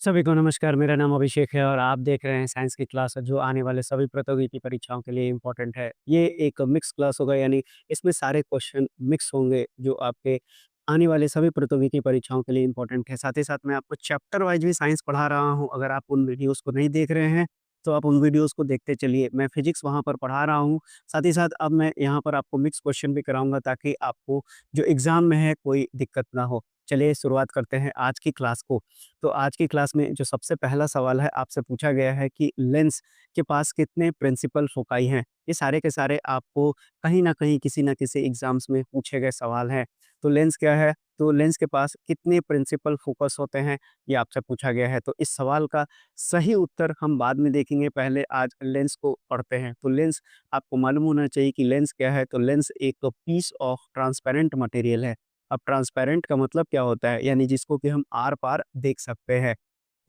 सभी को नमस्कार, मेरा नाम अभिषेक है और आप देख रहे हैं साइंस की क्लास जो आने वाले सभी प्रतियोगिकी परीक्षाओं के लिए इम्पोर्टेंट है। ये एक मिक्स क्लास होगा यानी इसमें सारे क्वेश्चन मिक्स होंगे जो आपके आने वाले सभी प्रतियोगिकी परीक्षाओं के लिए इम्पोर्टेंट है। साथ ही साथ मैं आपको चैप्टर वाइज़ भी साइंस पढ़ा रहा हूँ। अगर आप उन वीडियोज़ को नहीं देख रहे हैं, तो आप उन वीडियोज़ को देखते चलिए। मैं फिज़िक्स वहाँ पर पढ़ा रहा हूँ, साथ ही साथ अब मैं यहाँ पर आपको मिक्स क्वेश्चन भी कराऊँगा ताकि आपको जो एग्ज़ाम में है कोई दिक्कत ना हो। चलिए शुरुआत करते हैं आज की क्लास को। तो आज की क्लास में जो सबसे पहला सवाल है आपसे पूछा गया है कि लेंस के पास कितने प्रिंसिपल फोकाई हैं। ये सारे के सारे आपको कहीं न कहीं किसी न किसी एग्ज़ाम्स में पूछे गए सवाल हैं। तो लेंस क्या है? तो लेंस के पास कितने प्रिंसिपल फोकस होते हैं, ये आपसे पूछा गया है। तो इस सवाल का सही उत्तर हम बाद में देखेंगे, पहले आज लेंस को पढ़ते हैं। तो लेंस आपको मालूम होना चाहिए कि लेंस क्या है? तो लेंस एक पीस ऑफ ट्रांसपेरेंट मटेरियल है। अब ट्रांसपेरेंट का मतलब क्या होता है? यानी जिसको कि हम आर-पार देख सकते हैं।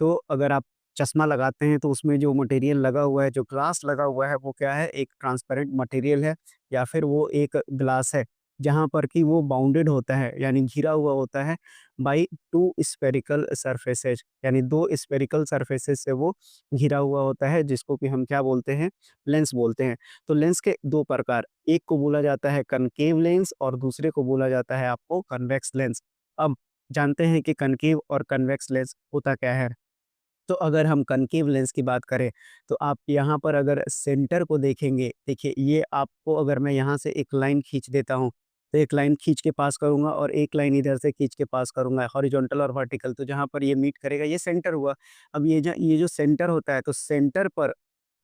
तो अगर आप चश्मा लगाते हैं तो उसमें जो मटेरियल लगा हुआ है, जो ग्लास लगा हुआ है वो क्या है? एक ट्रांसपेरेंट मटेरियल है या फिर वो एक ग्लास है, जहाँ पर कि वो बाउंडेड होता है यानी घिरा हुआ होता है बाय 2 स्फेरिकल सरफेसेस यानी 2 स्फेरिकल सरफेसेस से वो घिरा हुआ होता है जिसको कि हम क्या बोलते हैं? लेंस बोलते हैं। तो लेंस के 2 प्रकार, एक को बोला जाता है कनकेव लेंस और दूसरे को बोला जाता है आपको कन्वेक्स लेंस। अब जानते हैं कि कनकेव और कन्वेक्स लेंस होता क्या है? तो अगर हम कनकेव लेंस की बात करें, तो आप यहाँ पर अगर सेंटर को देखेंगे, देखिए ये आपको अगर मैं यहाँ से एक लाइन खींच देता हूँ, तो एक लाइन खींच के पास करूँगा और एक लाइन इधर से खींच के पास करूँगा, हॉरिजॉन्टल और वर्टिकल, तो जहाँ पर ये मीट करेगा ये सेंटर हुआ। अब ये जो सेंटर होता है, तो सेंटर पर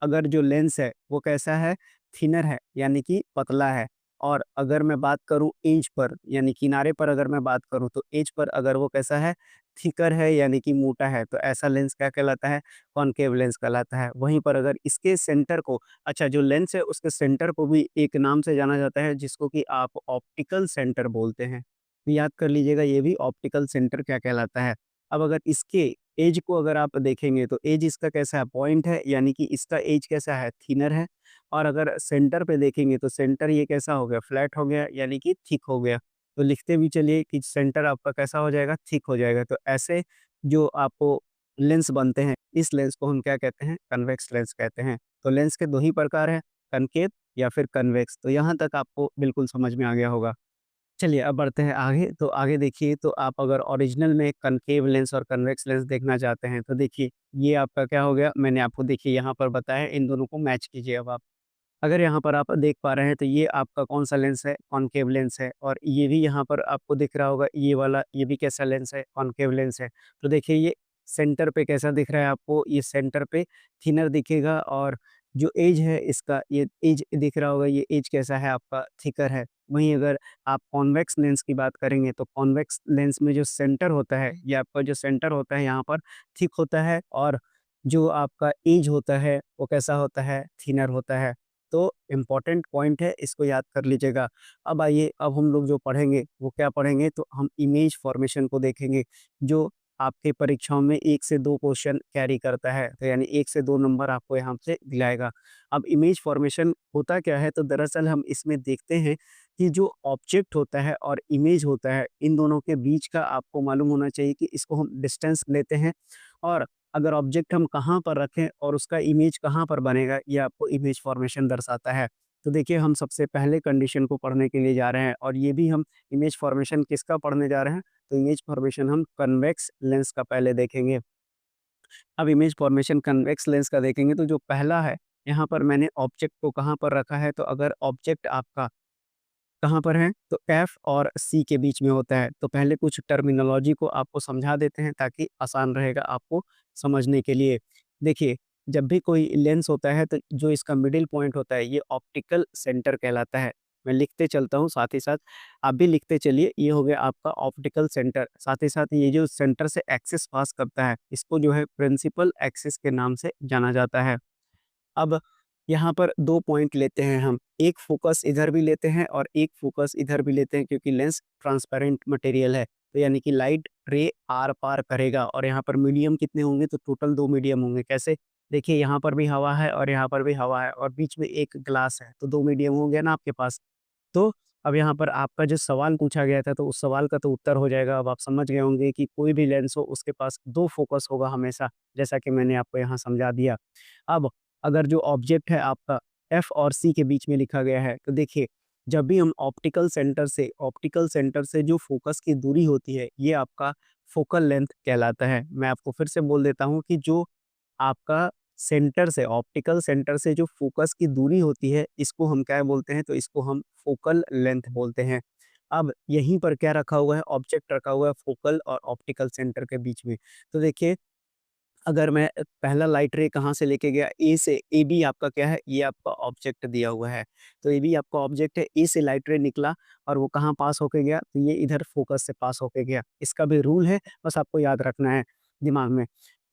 अगर जो लेंस है, वो कैसा है? थिनर है, यानी कि पतला है। और अगर मैं बात करूँ एज पर, यानी किनारे पर अगर मैं बात करूँ, तो एज पर अगर वो कैसा है? थिकर है यानी कि मोटा है, तो ऐसा लेंस क्या कहलाता है? कॉनकेव लेंस कहलाता है। वहीं पर अगर इसके सेंटर को अच्छा जो लेंस है उसके सेंटर को भी एक नाम से जाना जाता है जिसको कि आप ऑप्टिकल सेंटर बोलते हैं। तो याद कर लीजिएगा ये भी ऑप्टिकल सेंटर क्या कहलाता है। अब अगर इसके एज को अगर आप देखेंगे तो एज इसका कैसा है? पॉइंट है यानी कि इसका एज कैसा है? थिनर है। और अगर सेंटर पे देखेंगे तो सेंटर ये कैसा हो गया? फ्लैट हो गया यानी कि थिक हो गया। तो लिखते भी चलिए कि सेंटर आपका कैसा हो जाएगा? थिक हो जाएगा। तो ऐसे जो आपको लेंस बनते हैं, इस लेंस को हम क्या कहते हैं? कन्वेक्स लेंस कहते हैं। तो लेंस के 2 ही प्रकार हैं, कनकेव या फिर कन्वेक्स। तो यहाँ तक आपको बिल्कुल समझ में आ गया होगा। चलिए अब बढ़ते हैं आगे, तो आगे देखिए तो आप अगर ओरिजिनल में कनकेव लेंस और कन्वेक्स लेंस देखना चाहते हैं, तो देखिए ये आपका क्या हो गया? मैंने आपको देखिए यहाँ पर बताया, इन दोनों को मैच कीजिए अब आप। अगर यहाँ पर आप देख पा रहे हैं तो ये आपका कौन-सा लेंस है? कॉनकेव लेंस है और ये भी यहाँ पर आपको दिख रहा होगा ये वाला, ये भी कैसा लेंस है? कॉनकेव लेंस है। तो देखिए ये सेंटर पे कैसा दिख रहा है आपको? ये सेंटर पे थिनर दिखेगा और जो एज है इसका, ये एज दिख रहा होगा, ये एज कैसा है आपका? थिकर है। वहीं अगर आप कॉन्वेक्स लेंस की बात करेंगे तो कॉन्वेक्स लेंस में जो सेंटर होता है, ये आपका जो सेंटर होता है यहाँ पर थिक होता है और जो आपका एज होता है वो कैसा होता है? थिनर होता है। तो इम्पोर्टेंट पॉइंट है, इसको याद कर लीजिएगा। अब आइए, अब हम लोग जो पढ़ेंगे, वो क्या पढ़ेंगे? तो हम इमेज फॉर्मेशन को देखेंगे, जो आपके परीक्षाओं में 1 से 2 क्वेश्चन कैरी करता है। तो यानी 1 से 2 नंबर आपको यहाँ से दिलाएगा। अब इमेज फॉर्मेशन होता क्या है? तो दरअसल हम इसमें देखते हैं कि जो ऑब्जेक्ट होता है और इमेज होता है, इन दोनों के बीच का आपको मालूम होना चाहिए कि इसको हम डिस्टेंस लेते हैं और अगर ऑब्जेक्ट हम कहाँ पर रखें और उसका इमेज कहाँ पर बनेगा, ये आपको इमेज फॉर्मेशन दर्शाता है। तो देखिए हम सबसे पहले कंडीशन को पढ़ने के लिए जा रहे हैं और ये भी हम इमेज फॉर्मेशन किसका पढ़ने जा रहे हैं? तो इमेज फॉर्मेशन हम कन्वेक्स लेंस का पहले देखेंगे। अब इमेज फॉर्मेशन कन्वेक्स लेंस का देखेंगे तो जो पहला है, यहाँ पर मैंने ऑब्जेक्ट को कहाँ पर रखा है, तो अगर ऑब्जेक्ट आपका कहाँ पर है? तो एफ और सी के बीच में होता है। तो पहले कुछ टर्मिनोलॉजी को आपको समझा देते हैं ताकि आसान रहेगा आपको समझने के लिए। देखिए, जब भी कोई लेंस होता है तो जो इसका मिडल पॉइंट होता है ये ऑप्टिकल सेंटर कहलाता है। मैं लिखते चलता हूँ साथ ही साथ आप भी लिखते चलिए। ये हो गया आपका ऑप्टिकल सेंटर। साथ ही साथ ये जो सेंटर से एक्सिस पास करता है, इसको जो है प्रिंसिपल एक्सिस के नाम से जाना जाता है। अब यहाँ पर 2 पॉइंट लेते हैं हम, एक फ़ोकस इधर भी लेते हैं और एक फ़ोकस इधर भी लेते हैं क्योंकि लेंस ट्रांसपेरेंट मटेरियल है। तो यानी कि लाइट रे आर-पार करेगा और यहाँ पर मीडियम कितने होंगे? तो टोटल 2 मीडियम होंगे। कैसे? देखिए यहाँ पर भी हवा है और यहाँ पर भी हवा है और बीच में एक ग्लास है, तो 2 मीडियम हो गया ना आपके पास। तो अब यहाँ पर आपका जो सवाल पूछा गया था, तो उस सवाल का तो उत्तर हो जाएगा। अब आप समझ गए होंगे कि कोई भी लेंस हो, उसके पास 2 फ़ोकस होगा हमेशा, जैसा कि मैंने आपको यहाँ समझा दिया। अब अगर जो ऑब्जेक्ट है आपका एफ और सी के बीच में लिखा गया है, तो देखिए, जब भी हम ऑप्टिकल सेंटर से जो फ़ोकस की दूरी होती है, ये आपका फ़ोकल लेंथ कहलाता है। मैं आपको फिर से बोल देता हूँ कि जो आपका ऑप्टिकल सेंटर से जो फ़ोकस की दूरी होती है, इसको हम क्या बोलते हैं? तो इसको हम फ़ोकल लेंथ बोलते हैं। अब यहीं पर क्या रखा हुआ है? ऑब्जेक्ट रखा हुआ है फ़ोकल और ऑप्टिकल सेंटर के बीच में। तो देखिए, अगर मैं पहला लाइट रे कहाँ से लेके गया? ए से, ए बी आपका क्या है? ये आपका ऑब्जेक्ट दिया हुआ है। तो ए बी आपका ऑब्जेक्ट है, ए से लाइट रे निकला और वो कहाँ पास होके गया? तो ये इधर फ़ोकस से पास होके गया। इसका भी रूल है, बस आपको याद रखना है दिमाग में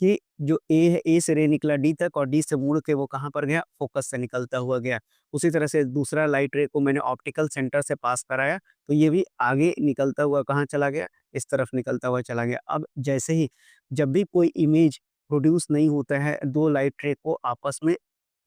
कि जो ए है, ए से रे निकला डी तक और डी से मुड़ के वो कहाँ पर गया? फ़ोकस से निकलता हुआ गया। उसी तरह से दूसरा लाइट रे को मैंने ऑप्टिकल सेंटर से पास कराया, तो ये भी आगे निकलता हुआ कहाँ चला गया? इस तरफ निकलता हुआ चला गया। अब जैसे ही जब भी कोई इमेज प्रोड्यूस नहीं होता है 2 लाइट रे को आपस में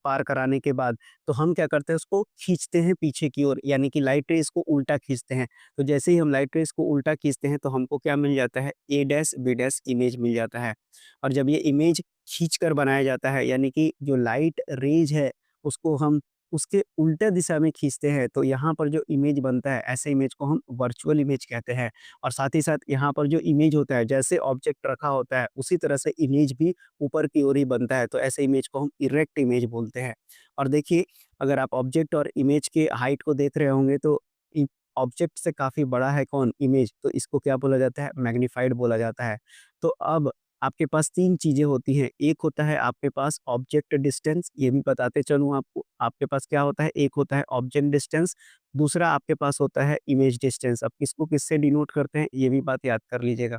पार कराने के बाद, तो हम क्या करते हैं उसको खींचते हैं पीछे की ओर, यानी कि लाइट रेज़ को उल्टा खींचते हैं। तो जैसे ही हम लाइट रेज़ को उल्टा खींचते हैं तो हमको क्या मिल जाता है? ए डैश बी डैश इमेज मिल जाता है। और जब ये इमेज खींचकर बनाया जाता है, यानी कि जो लाइट रेज़ है उसको हम उसके उल्टा दिशा में खींचते हैं, तो यहाँ पर जो इमेज बनता है, ऐसे इमेज को हम वर्चुअल इमेज कहते हैं। और साथ ही साथ यहाँ पर जो इमेज होता है, जैसे ऑब्जेक्ट रखा होता है उसी तरह से इमेज भी ऊपर की ओर ही बनता है, तो ऐसे इमेज को हम इरेक्ट इमेज बोलते हैं। और देखिए, अगर आप ऑब्जेक्ट और इमेज के हाइट को देख रहे होंगे, तो इ ऑब्जेक्ट से काफ़ी बड़ा है कौन? इमेज, तो इसको क्या बोला जाता है? मैग्नीफाइड बोला जाता है। तो अब आपके पास 3 चीज़ें होती हैं, एक होता है आपके पास ऑब्जेक्ट डिस्टेंस, ये भी बताते चलूँ आपको, आपके पास क्या होता है? एक होता है ऑब्जेक्ट डिस्टेंस, दूसरा आपके पास होता है इमेज डिस्टेंस। अब किसको किससे डिनोट करते हैं, ये भी बात याद कर लीजिएगा।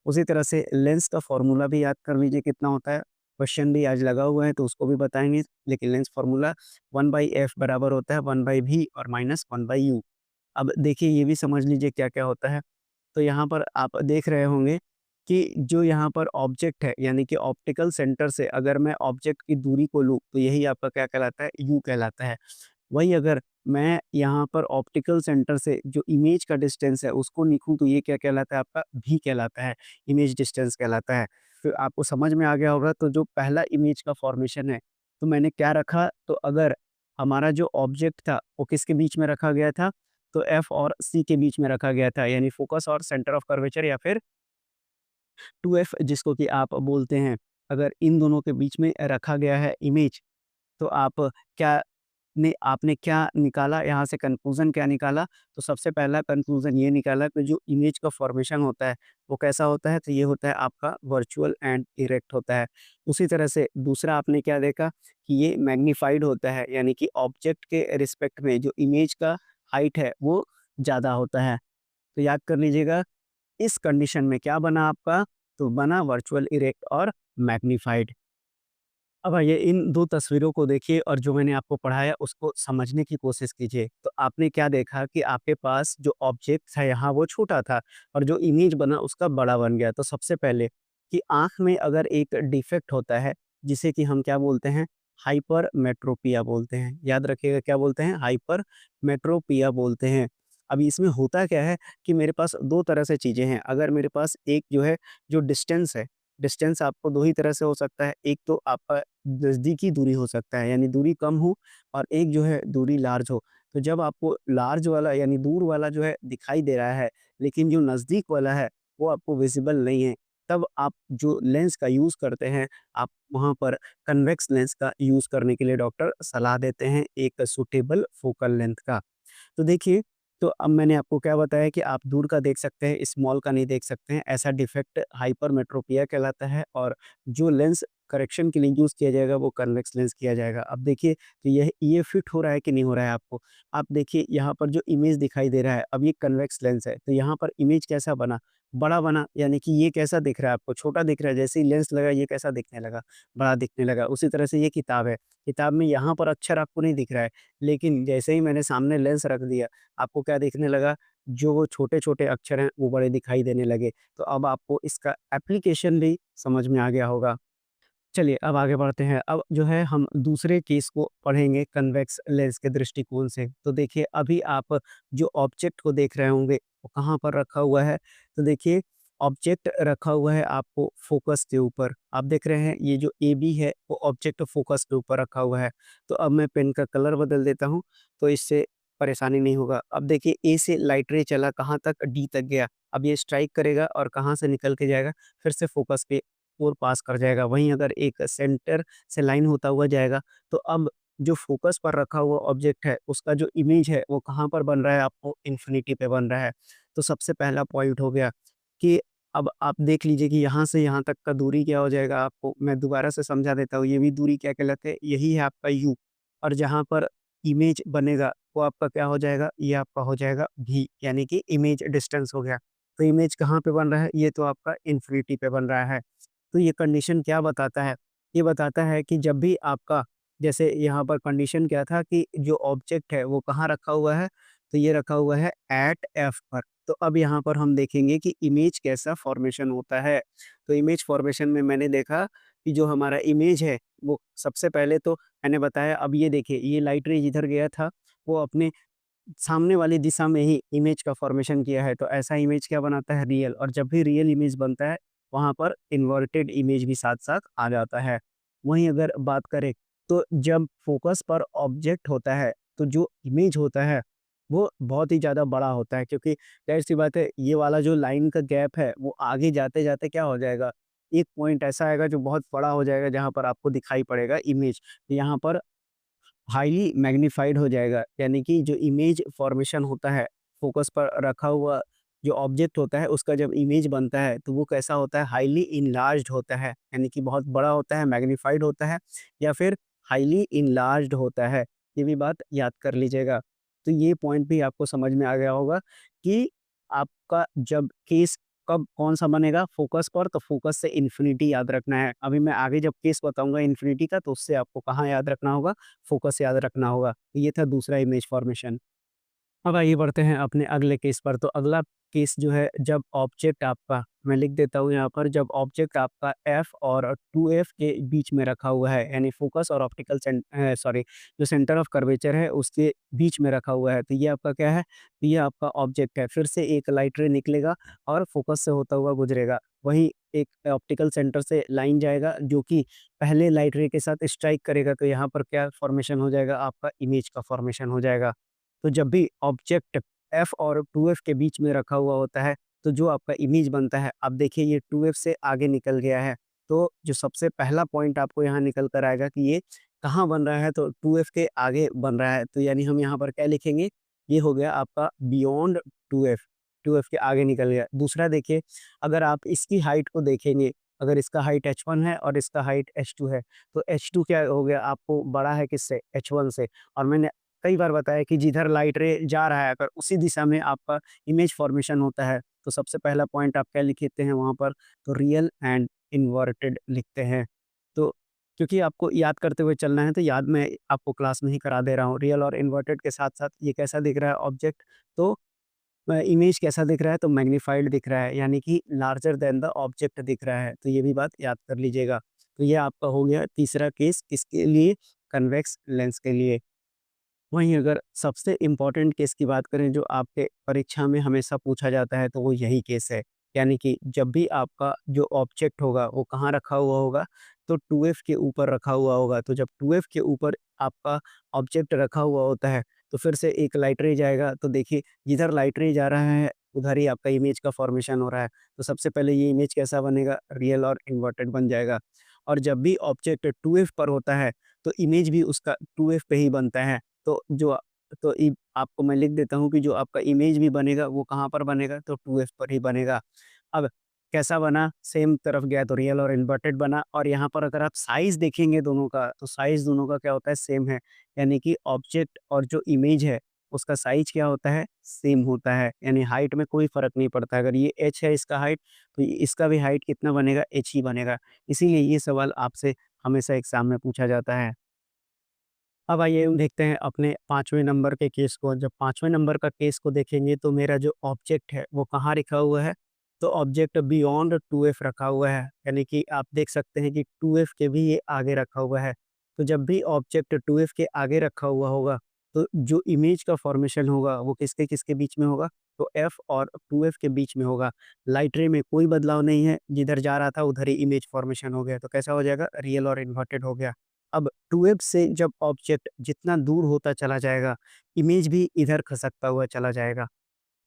उसी तरह से लेंस का फ़ॉर्मूला भी याद कर लीजिए कितना होता है, क्वेश्चन भी आज लगा हुआ है तो उसको भी बताएँगे, लेकिन लेंस फ़ॉर्मूला 1/f बराबर होता है 1/v और माइनस 1/u। अब देखिए, ये भी समझ लीजिए क्या-क्या होता है। तो यहाँ पर आप देख रहे होंगे कि जो यहाँ पर ऑब्जेक्ट है, यानी कि ऑप्टिकल सेंटर से अगर मैं ऑब्जेक्ट की दूरी को लूँ, तो यही आपका क्या कहलाता है? यू कहलाता है। वही अगर मैं यहाँ पर ऑप्टिकल सेंटर से जो इमेज का डिस्टेंस है उसको लिखूँ, तो ये क्या कहलाता है? आपका भी कहलाता है, इमेज डिस्टेंस कहलाता है। तो आपको समझ में आ गया होगा, तो जो पहला इमेज का फॉर्मेशन है, तो मैंने क्या रखा? तो अगर हमारा जो ऑब्जेक्ट था वो किसके बीच में रखा गया था? तो एफ और सी के बीच में रखा गया था, यानी फोकस और सेंटर ऑफ कर्वेचर या फिर 2f जिसको कि आप बोलते हैं। अगर इन दोनों के बीच में रखा गया है इमेज, तो क्या आपने क्या निकाला यहाँ से, कंक्लूज़न क्या निकाला? तो सबसे पहला कंक्लूज़न ये निकाला कि जो इमेज का फ़ॉर्मेशन होता है, वो कैसा होता है? तो ये होता है आपका वर्चुअल एंड इरेक्ट होता है। उसी तरह से दूसरा आपने क्या देखा कि ये मैग्नीफाइड होता है, यानी कि ऑब्जेक्ट के रिस्पेक्ट में जो इमेज का हाइट है, वो ज़्यादा होता है। तो याद कर लीजिएगा, इस कंडीशन में क्या बना आपका? तो बना वर्चुअल इरेक्ट और मैग्नीफाइड। अब आइए इन 2 तस्वीरों को देखिए और जो मैंने आपको पढ़ाया उसको समझने की कोशिश कीजिए। तो आपने क्या देखा कि आपके पास जो ऑब्जेक्ट था यहाँ वो छोटा था और जो इमेज बना उसका बड़ा बन गया। तो सबसे पहले कि आँख में अगर एक डिफेक्ट होता है, जिसे कि हम क्या बोलते हैं? हाइपरमेट्रोपिया बोलते हैं। याद रखिएगा, क्या बोलते हैं? हाइपरमेट्रोपिया बोलते हैं। अभी इसमें होता क्या है कि मेरे पास 2 तरह से चीज़ें हैं। अगर मेरे पास एक जो है, जो डिस्टेंस है, डिस्टेंस आपको 2 ही तरह से हो सकता है। एक तो आपका नज़दीकी दूरी हो सकता है, यानी दूरी कम हो, और एक जो है दूरी लार्ज हो। तो जब आपको लार्ज वाला यानी दूर वाला जो है दिखाई दे रहा है, लेकिन जो नज़दीक वाला है वो आपको विज़िबल नहीं है, तब आप जो लेंस का यूज़ करते हैं, आप वहाँ पर कन्वेक्स लेंस का यूज़ करने के लिए डॉक्टर सलाह देते हैं, एक सूटेबल फोकल लेंथ का। तो देखिए, तो अब मैंने आपको क्या बताया कि आप दूर का देख सकते हैं, स्मॉल का नहीं देख सकते हैं। ऐसा डिफेक्ट हाइपरमेट्रोपिया कहलाता है और जो लेंस करेक्शन के लिए यूज़ किया जाएगा वो कन्वेक्स लेंस किया जाएगा। अब देखिए, तो ये फिट हो रहा है कि नहीं हो रहा है आपको? आप देखिए यहाँ पर जो इमेज दिखाई दे रहा है, अब ये कन्वेक्स लेंस है, तो यहाँ पर इमेज कैसा बना? बड़ा बना, यानी कि ये कैसा दिख रहा है आपको? छोटा दिख रहा है। जैसे ही लेंस लगा, ये कैसा दिखने लगा? बड़ा दिखने लगा। उसी तरह से ये किताब है, किताब में यहाँ पर अक्षर आपको नहीं दिख रहा है, लेकिन जैसे ही मैंने सामने लेंस रख दिया, आपको क्या दिखने लगा? जो वो छोटे-छोटे अक्षर हैं, वो बड़े दिखाई देने लगे। तो अब आपको इसका एप्लीकेशन भी समझ में आ गया होगा। चलिए अब आगे बढ़ते हैं। अब जो है हम दूसरे केस को पढ़ेंगे कन्वेक्स लेंस के दृष्टिकोण से। तो देखिए अभी आप जो ऑब्जेक्ट को देख रहे होंगे वो कहाँ पर रखा हुआ है? तो देखिए ऑब्जेक्ट रखा हुआ है आपको फ़ोकस के ऊपर। आप देख रहे हैं ये जो AB है वो ऑब्जेक्ट फ़ोकस के ऊपर रखा हुआ है। तो अब मैं पेन का कलर बदल देता हूँ तो इससे परेशानी नहीं होगा। अब देखिए A से लाइट रे चला कहाँ तक? D तक गया। अब ये स्ट्राइक करेगा और कहाँ से निकल के जाएगा? फिर से फ़ोकस पे और पास कर जाएगा। वहीं अगर एक सेंटर से लाइन होता हुआ जाएगा, तो अब जो फ़ोकस पर रखा हुआ ऑब्जेक्ट है, उसका जो इमेज है, वो कहाँ पर बन रहा है आपको? इन्फिनिटी पे बन रहा है। तो सबसे पहला पॉइंट हो गया कि अब आप देख लीजिए कि यहाँ से यहाँ तक का दूरी क्या हो जाएगा आपको मैं दोबारा से समझा देता हूँ, ये भी दूरी क्या कहलाती है? यही है आपका U और जहाँ पर इमेज बनेगा, वो आपका क्या हो जाएगा? ये आपका हो जाएगा V यानी कि इमेज डिस्टेंस हो गया। तो इमेज कहाँ पे बन रहा है? ये तो आपका इन्फिनिटी पे बन रहा है। तो ये कंडीशन क्या बताता है? ये बताता है कि जब भी आपका जैसे यहाँ पर कंडीशन क्या था कि जो ऑब्जेक्ट है वो कहाँ रखा हुआ है? तो ये रखा हुआ है एट F पर। तो अब यहाँ पर हम देखेंगे कि इमेज कैसा फ़ॉर्मेशन होता है। तो इमेज फ़ॉर्मेशन में मैंने देखा कि जो हमारा इमेज है वो सबसे पहले तो मैंने बताया अब ये देखिए ये लाइट रे जिधर गया था वो अपने सामने वाली दिशा में ही इमेज का फॉर्मेशन किया है, तो ऐसा इमेज क्या बनाता है रियल और जब भी रियल इमेज बनता है, वहाँ पर इन्वर्टेड इमेज भी साथ-साथ आ जाता है। वहीं अगर बात करें, तो जब फ़ोकस पर ऑब्जेक्ट होता है, तो जो इमेज होता है, वो बहुत ही ज़्यादा बड़ा होता है क्योंकि ज़ाहिर-सी बात है, ये वाला जो लाइन का गैप है, वो आगे जाते-जाते क्या हो जाएगा, एक पॉइंट ऐसा आएगा जो बहुत बड़ा हो जाएगा, जहाँ पर आपको दिखाई पड़ेगा इमेज। यहाँ पर हाईली मैग्नीफाइड हो जाएगा यानी कि जो इमेज फॉर्मेशन होता है फोकस पर रखा हुआ जो ऑब्जेक्ट होता है उसका जब इमेज बनता है तो वो कैसा होता है हाईली इनलार्ज्ड होता है यानी कि बहुत बड़ा होता है मैग्नीफाइड होता है या फिर हाईली इनलार्ज्ड होता है। ये भी बात याद कर लीजिएगा। तो ये पॉइंट भी आपको समझ में आ गया होगा कि आपका जब केस कब कौन-सा बनेगा फ़ोकस पर, तो फ़ोकस से इन्फिनिटी याद रखना है। अभी मैं आगे जब केस बताऊँगा इन्फिनिटी का, तो उससे आपको कहाँ याद रखना होगा, फ़ोकस याद रखना होगा। तो ये था दूसरा इमेज फ़ॉर्मेशन। अब आइए बढ़ते हैं अपने अगले केस पर। तो अगला केस जो है जब ऑब्जेक्ट आपका मैं लिख देता हूँ यहाँ पर जब ऑब्जेक्ट आपका एफ और 2F के बीच में रखा हुआ है यानी फ़ोकस और सॉरी जो सेंटर ऑफ कर्वेचर है उसके बीच में रखा हुआ है। तो ये आपका क्या है? तो ये आपका ऑब्जेक्ट है। फिर से एक लाइट रे निकलेगा और फ़ोकस से होता हुआ गुज़रेगा। वहीं एक ऑप्टिकल सेंटर से लाइन जाएगा जो कि पहले लाइट रे के साथ स्ट्राइक करेगा तो यहाँ पर क्या फ़ॉर्मेशन हो जाएगा? आपका इमेज का फ़ॉर्मेशन हो जाएगा। तो जब भी ऑब्जेक्ट एफ और 2F के बीच में रखा हुआ होता है, तो जो आपका इमेज बनता है, अब देखिए ये 2F से आगे निकल गया है। तो जो सबसे पहला पॉइंट आपको यहाँ निकल कर आएगा कि ये कहाँ बन रहा है, तो 2F के आगे बन रहा है। तो यानी हम यहाँ पर क्या लिखेंगे? ये हो गया आपका बियॉन्ड 2F, 2F के आगे निकल गया। दूसरा देखिए, अगर आप इसकी हाइट को देखेंगे, अगर इसका हाइट h1 है और इसका हाइट h2 है, तो h2 क्या हो गया आपको बड़ा है किससे? h1 से और मैंने कई बार बताया कि जिधर लाइट रे जा रहा है अगर उसी दिशा में आपका इमेज फॉर्मेशन होता है, तो सबसे पहला पॉइंट आप क्या लिखते हैं वहाँ पर? तो रियल एंड इन्वर्टेड लिखते हैं। तो क्योंकि आपको याद करते हुए चलना है, तो याद मैं आपको क्लास में ही करा दे रहा हूँ। रियल और इन्वर्टेड के साथ-साथ ये कैसा दिख रहा है ऑब्जेक्ट? तो इमेज कैसा दिख रहा है? तो मैग्नीफाइड दिख रहा है, यानी कि लार्जर दैन द ऑब्जेक्ट दिख रहा है। तो ये भी बात याद कर लीजिएगा। तो ये आपका हो गया तीसरा केस किसके लिए? कन्वेक्स लेंस के लिए। वहीं अगर सबसे इम्पोर्टेंट केस की बात करें जो आपके परीक्षा में हमेशा पूछा जाता है तो वो यही केस है। यानी कि जब भी आपका जो ऑब्जेक्ट होगा वो कहाँ रखा हुआ होगा? तो 2F के ऊपर रखा हुआ होगा। तो जब 2F के ऊपर आपका ऑब्जेक्ट रखा हुआ होता है तो फिर से एक लाइट रे जाएगा। तो देखिए जिधर लाइट रे जा रहा है उधर ही आपका इमेज का फॉर्मेशन हो रहा है। तो सबसे पहले ये इमेज कैसा बनेगा? रियल और इन्वर्टेड बन जाएगा। और जब भी ऑब्जेक्ट 2F पर होता है तो इमेज भी उसका 2F पे ही बनता है। तो जो तो इ आपको मैं लिख देता हूँ कि जो आपका इमेज भी बनेगा वो कहाँ पर बनेगा? तो 2F पर ही बनेगा। अब कैसा बना? सेम तरफ गया तो रियल और इन्वर्टेड बना और यहाँ पर अगर आप साइज़ देखेंगे दोनों का, तो साइज़ दोनों का क्या होता है? सेम है। यानी कि ऑब्जेक्ट और जो इमेज है, उसका साइज़ क्या होता है? सेम होता है। यानी हाइट में कोई फ़र्क नहीं पड़ता। अगर ये h है इसका हाइट, तो इसका भी हाइट कितना बनेगा? h ही बनेगा। इसीलिए ये सवाल आपसे हमेशा एग्ज़ाम में पूछा जाता है। अब आइए हम देखते हैं अपने 5वें नंबर के केस को। जब 5वें नंबर का केस को देखेंगे तो मेरा जो ऑब्जेक्ट है वो कहाँ लिखा हुआ है? तो ऑब्जेक्ट बियॉन्ड 2F रखा हुआ है, यानी कि आप देख सकते हैं कि 2F के भी ये आगे रखा हुआ है। तो जब भी ऑब्जेक्ट 2F के आगे रखा हुआ होगा, तो जो इमेज का फॉर्मेशन होगा वो किसके-किसके बीच में होगा? तो F और 2F के बीच में होगा। लाइट रे में कोई बदलाव नहीं है, जिधर जा रहा था उधर ही इमेज फॉर्मेशन हो गया, तो कैसा हो जाएगा? रियल और इन्वर्टेड हो गया। अब 2F से जब ऑब्जेक्ट जितना दूर होता चला जाएगा, इमेज भी इधर खसकता हुआ चला जाएगा।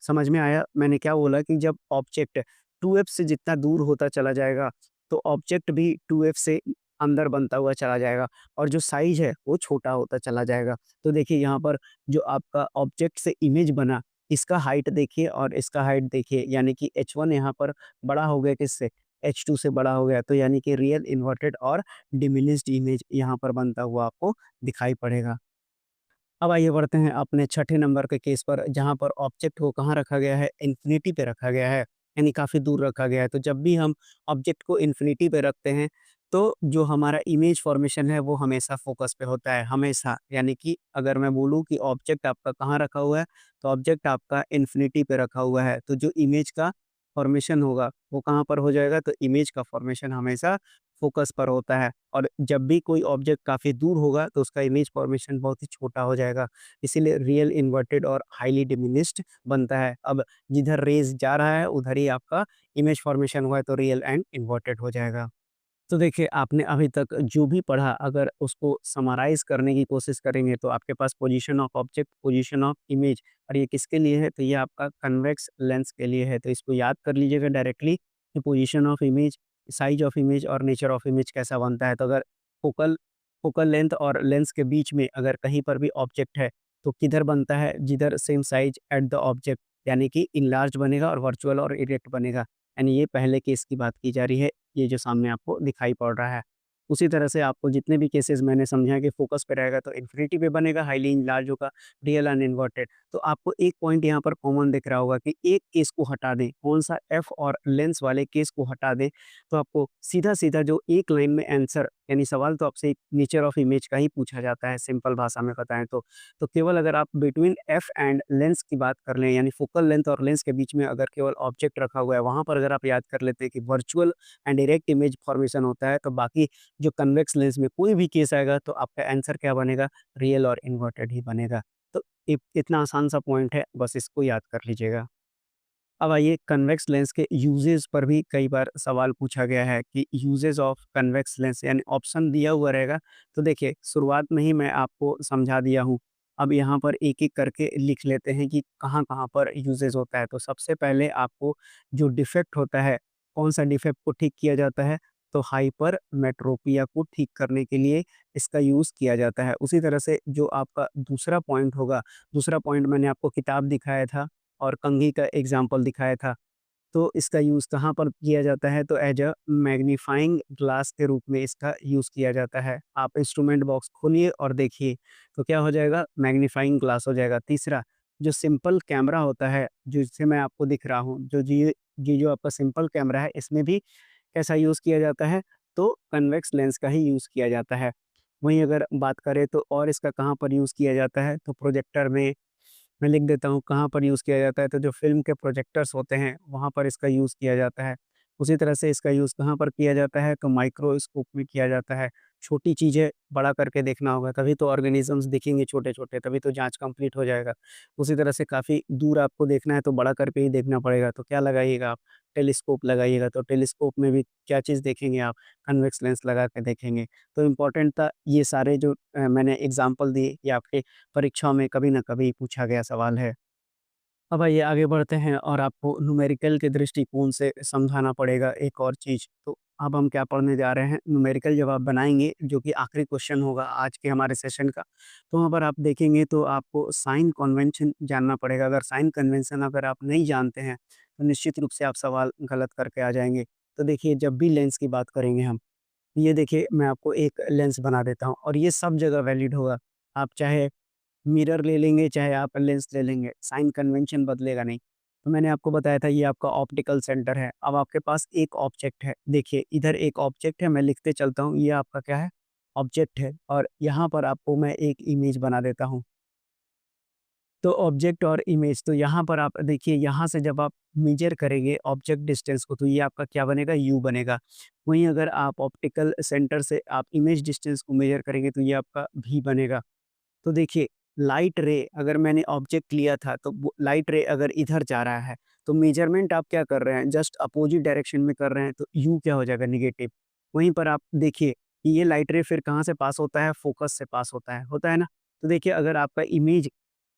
समझ में आया मैंने क्या बोला कि जब ऑब्जेक्ट 2F से जितना दूर होता चला जाएगा, तो ऑब्जेक्ट भी 2F से अंदर बनता हुआ चला जाएगा और जो साइज़ है वो छोटा होता चला जाएगा। तो देखिए यहाँ पर जो आपका ऑब्जेक्ट से इमेज बना, इसका हाइट देखिए और इसका हाइट देखिए, यानी कि H1 यहाँ पर बड़ा हो गया किससे? H2 से बड़ा हो गया, तो यानी कि रियल, इन्वर्टेड और डिमिनिश्ड इमेज यहाँ पर बनता हुआ आपको दिखाई पड़ेगा। अब आइए बढ़ते हैं अपने छठे नंबर के केस पर, जहाँ पर ऑब्जेक्ट को कहाँ रखा गया है? इन्फिनिटी पे रखा गया है, यानी काफ़ी दूर रखा गया है। तो जब भी हम ऑब्जेक्ट को इन्फिनिटी पे रखते हैं, तो जो हमारा इमेज फॉर्मेशन है वो हमेशा फ़ोकस पे होता है, हमेशा। यानी कि अगर मैं बोलूँ कि ऑब्जेक्ट आपका कहाँ रखा हुआ है, तो ऑब्जेक्ट आपका इन्फिनिटी पे रखा हुआ है। तो जो इमेज का फॉर्मेशन होगा, वो कहाँ पर हो जाएगा? तो इमेज का फॉर्मेशन हमेशा फ़ोकस पर होता है। और जब भी कोई ऑब्जेक्ट काफ़ी दूर होगा तो उसका इमेज फॉर्मेशन बहुत ही छोटा हो जाएगा। इसीलिए रियल, इन्वर्टेड और हाइली डिमिनिश्ड बनता है। अब जिधर रेज़ जा रहा है उधर ही आपका इमेज फॉर्मेशन हुआ है, तो रियल एंड इन्वर्टेड हो जाएगा। तो देखिए, आपने अभी तक जो भी पढ़ा, अगर उसको समराइज़ करने की कोशिश करेंगे तो आपके पास position of object, position of image, और ये किसके लिए है? तो ये आपका कन्वेक्स लेंस के लिए है। तो इसको याद कर लीजिएगा डायरेक्टली कि position of image, size of image और नेचर ऑफ इमेज कैसा बनता है। तो अगर फ़ोकल फ़ोकल लेंथ और लेंस के बीच में अगर कहीं पर भी ऑब्जेक्ट है, तो किधर बनता है? जिधर same size at the object, यानी कि इनलार्ज बनेगा और वर्चुअल और इरेक्ट बनेगा। यानी ये पहले केस की बात की जा रही है। ये जो सामने आपको दिखाई पड़ रहा है। उसी तरह से आपको जितने भी केसेज़ मैंने समझाए कि फ़ोकस पे रहेगा तो इन्फिनिटी पे बनेगा, हाइली इनलार्ज होगा, रियल एंड इन्वर्टेड। तो आपको एक पॉइंट यहाँ पर कॉमन दिख रहा होगा कि एक केस को हटा दें, कौन-सा? एफ और लेंस वाले केस को हटा दें, तो आपको सीधा-सीधा जो एक लाइन में आंसर, यानी सवाल तो आपसे नेचर ऑफ इमेज का ही पूछा जाता है, सिंपल भाषा में बताएँ तो। तो केवल अगर आप बिटवीन एफ एंड लेंस की बात कर लें, यानी फ़ोकल लेंथ और लेंस के बीच में अगर केवल ऑब्जेक्ट रखा हुआ है, वहाँ पर अगर आप याद कर लेते हैं कि virtual and direct image formation होता है, तो बाकी जो कन्वेक्स लेंस में कोई भी केस आएगा तो आपका आंसर क्या बनेगा? रियल और इन्वर्टेड ही बनेगा। तो इतना आसान सा पॉइंट है, बस इसको याद कर लीजिएगा। अब आइए, कन्वेक्स लेंस के यूजेस पर भी कई बार सवाल पूछा गया है कि यूजेस ऑफ कन्वेक्स लेंस, यानी ऑप्शन दिया हुआ रहेगा। तो देखिए, शुरुआत में ही मैं आपको समझा दिया हूँ। अब यहाँ पर एक-एक करके लिख लेते हैं कि कहाँ-कहाँ पर यूजेस होता है। तो सबसे पहले आपको जो डिफेक्ट होता है, कौन-सा डिफेक्ट को ठीक किया जाता है? तो हाइपरमेट्रोपिया को ठीक करने के लिए इसका यूज़ किया जाता है। उसी तरह से जो आपका दूसरा पॉइंट होगा, दूसरा पॉइंट मैंने आपको किताब दिखाया था और कंघी का एग्ज़ाम्पल दिखाया था। तो इसका यूज़ कहाँ पर किया जाता है? तो एज़ अ मैग्नीफाइंग ग्लास के रूप में इसका यूज़ किया जाता है। आप इंस्ट्रूमेंट बॉक्स खोलिए और देखिए, तो क्या हो जाएगा? मैग्नीफाइंग ग्लास हो जाएगा। तीसरा, जो सिंपल कैमरा होता है, जिससे मैं आपको दिख रहा हूँ, ये जो आपका सिंपल कैमरा है, इसमें भी कैसा यूज़ किया जाता है? तो कन्वेक्स लेंस का ही यूज़ किया जाता है। वहीं अगर बात करें तो और इसका कहाँ पर यूज़ किया जाता है? तो प्रोजेक्टर में मैं लिख देता हूँ कहाँ पर यूज़ किया जाता है, तो जो फ़िल्म के प्रोजेक्टर्स होते हैं, वहाँ पर इसका यूज़ किया जाता है। उसी तरह से इसका यूज़ कहाँ पर किया जाता है, तो माइक्रोस्कोप में किया जाता है। छोटी चीज़ें बड़ा करके देखना होगा, तभी तो ऑर्गेनिज़म्स दिखेंगे छोटे-छोटे, तभी तो जाँच कंप्लीट हो जाएगा। उसी तरह से काफ़ी दूर आपको देखना है, तो बड़ा करके ही देखना पड़ेगा, तो क्या लगाइएगा आप? टेलीस्कोप लगाइएगा, तो टेलीस्कोप में भी क्या चीज़ देखेंगे आप? कन्वेक्स लेंस लगा के देखेंगे। तो इम्पोर्टेंट था ये सारे जो मैंने एग्ज़ाम्पल दिए, ये आपके परीक्षाओं में कभी न कभी पूछा गया सवाल है। अब आइए आगे बढ़ते हैं और आपको न्यूमेरिकल के दृष्टिकोण से समझाना पड़ेगा एक और चीज़। तो अब हम क्या पढ़ने जा रहे हैं, न्यूमेरिकल जब आप बनाएँगे, जो कि आखिरी क्वेश्चन होगा आज के हमारे सेशन का, तो वहाँ पर आप देखेंगे तो आपको साइन कन्वेंशन जानना पड़ेगा। अगर साइन कन्वेंशन अगर आप नहीं जानते हैं, तो निश्चित रूप से आप सवाल गलत करके आ जाएँगे। तो देखिए, जब भी लेंस की बात करेंगे हम, ये देखिए मैं आपको एक लेंस बना देता हूँ और ये सब जगह वैलिड होगा। आप चाहे मिरर ले लेंगे, चाहे आप लेंस ले लेंगे, साइन कन्वेंशन बदलेगा नहीं। तो मैंने आपको बताया था ये आपका ऑप्टिकल सेंटर है। अब आपके पास एक ऑब्जेक्ट है। देखिए, इधर एक ऑब्जेक्ट है, मैं लिखते चलता हूँ, ये आपका क्या है? ऑब्जेक्ट है और यहाँ पर आपको मैं एक इमेज बना देता हूँ। तो ऑब्जेक्ट और इमेज, तो यहाँ पर आप देखिए, यहाँ से जब आप मेजर करेंगे ऑब्जेक्ट डिस्टेंस को, तो ये आपका क्या बनेगा, यू बनेगा। वहीं अगर आप ऑप्टिकल सेंटर से आप इमेज डिस्टेंस को मेजर करेंगे तो ये आपका भी बनेगा। तो देखिए, लाइट रे अगर मैंने ऑब्जेक्ट लिया था, तो वो लाइट रे अगर इधर जा रहा है, तो मेजरमेंट आप क्या कर रहे हैं, जस्ट अपोजिट डायरेक्शन में कर रहे हैं, तो यू क्या हो जाएगा, नेगेटिव। वहीं पर आप देखिए कि ये लाइट रे फिर कहाँ से पास होता है, फोकस से पास होता है ना। तो देखिए, अगर आपका इमेज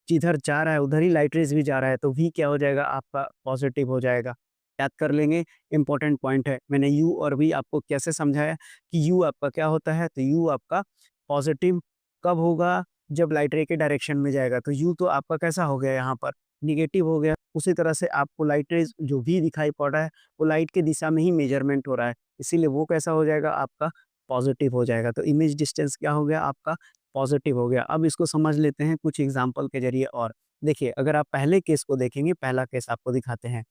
जिधर जा रहा है उधर ही लाइट रेज़ भी जा रहा है, तो वी क्या हो जाएगा, आपका पॉज़िटिव हो जाएगा। याद कर लेंगे, इम्पोर्टेंट पॉइंट है। मैंने यू और वी आपको कैसे समझाया कि यू आपका क्या होता है, तो यू आपका पॉज़िटिव कब होगा, जब लाइट रे के डायरेक्शन में जाएगा। तो यू तो आपका कैसा हो गया यहाँ पर, नेगेटिव हो गया। उसी तरह से आपको लाइट रेज़ जो वी दिखाई पड़ रहा है, वो लाइट की दिशा में ही मेज़रमेंट हो रहा है, इसीलिए वो कैसा हो जाएगा, आपका पॉज़िटिव हो जाएगा। तो इमेज डिस्टेंस क्या हो गया, आपका पॉज़िटिव हो गया। अब इसको समझ लेते हैं कुछ एग्ज़ाम्पल के ज़रिए और। देखिए, अगर आप पहले केस को देखेंगे, पहला केस आपको दिखाते हैं।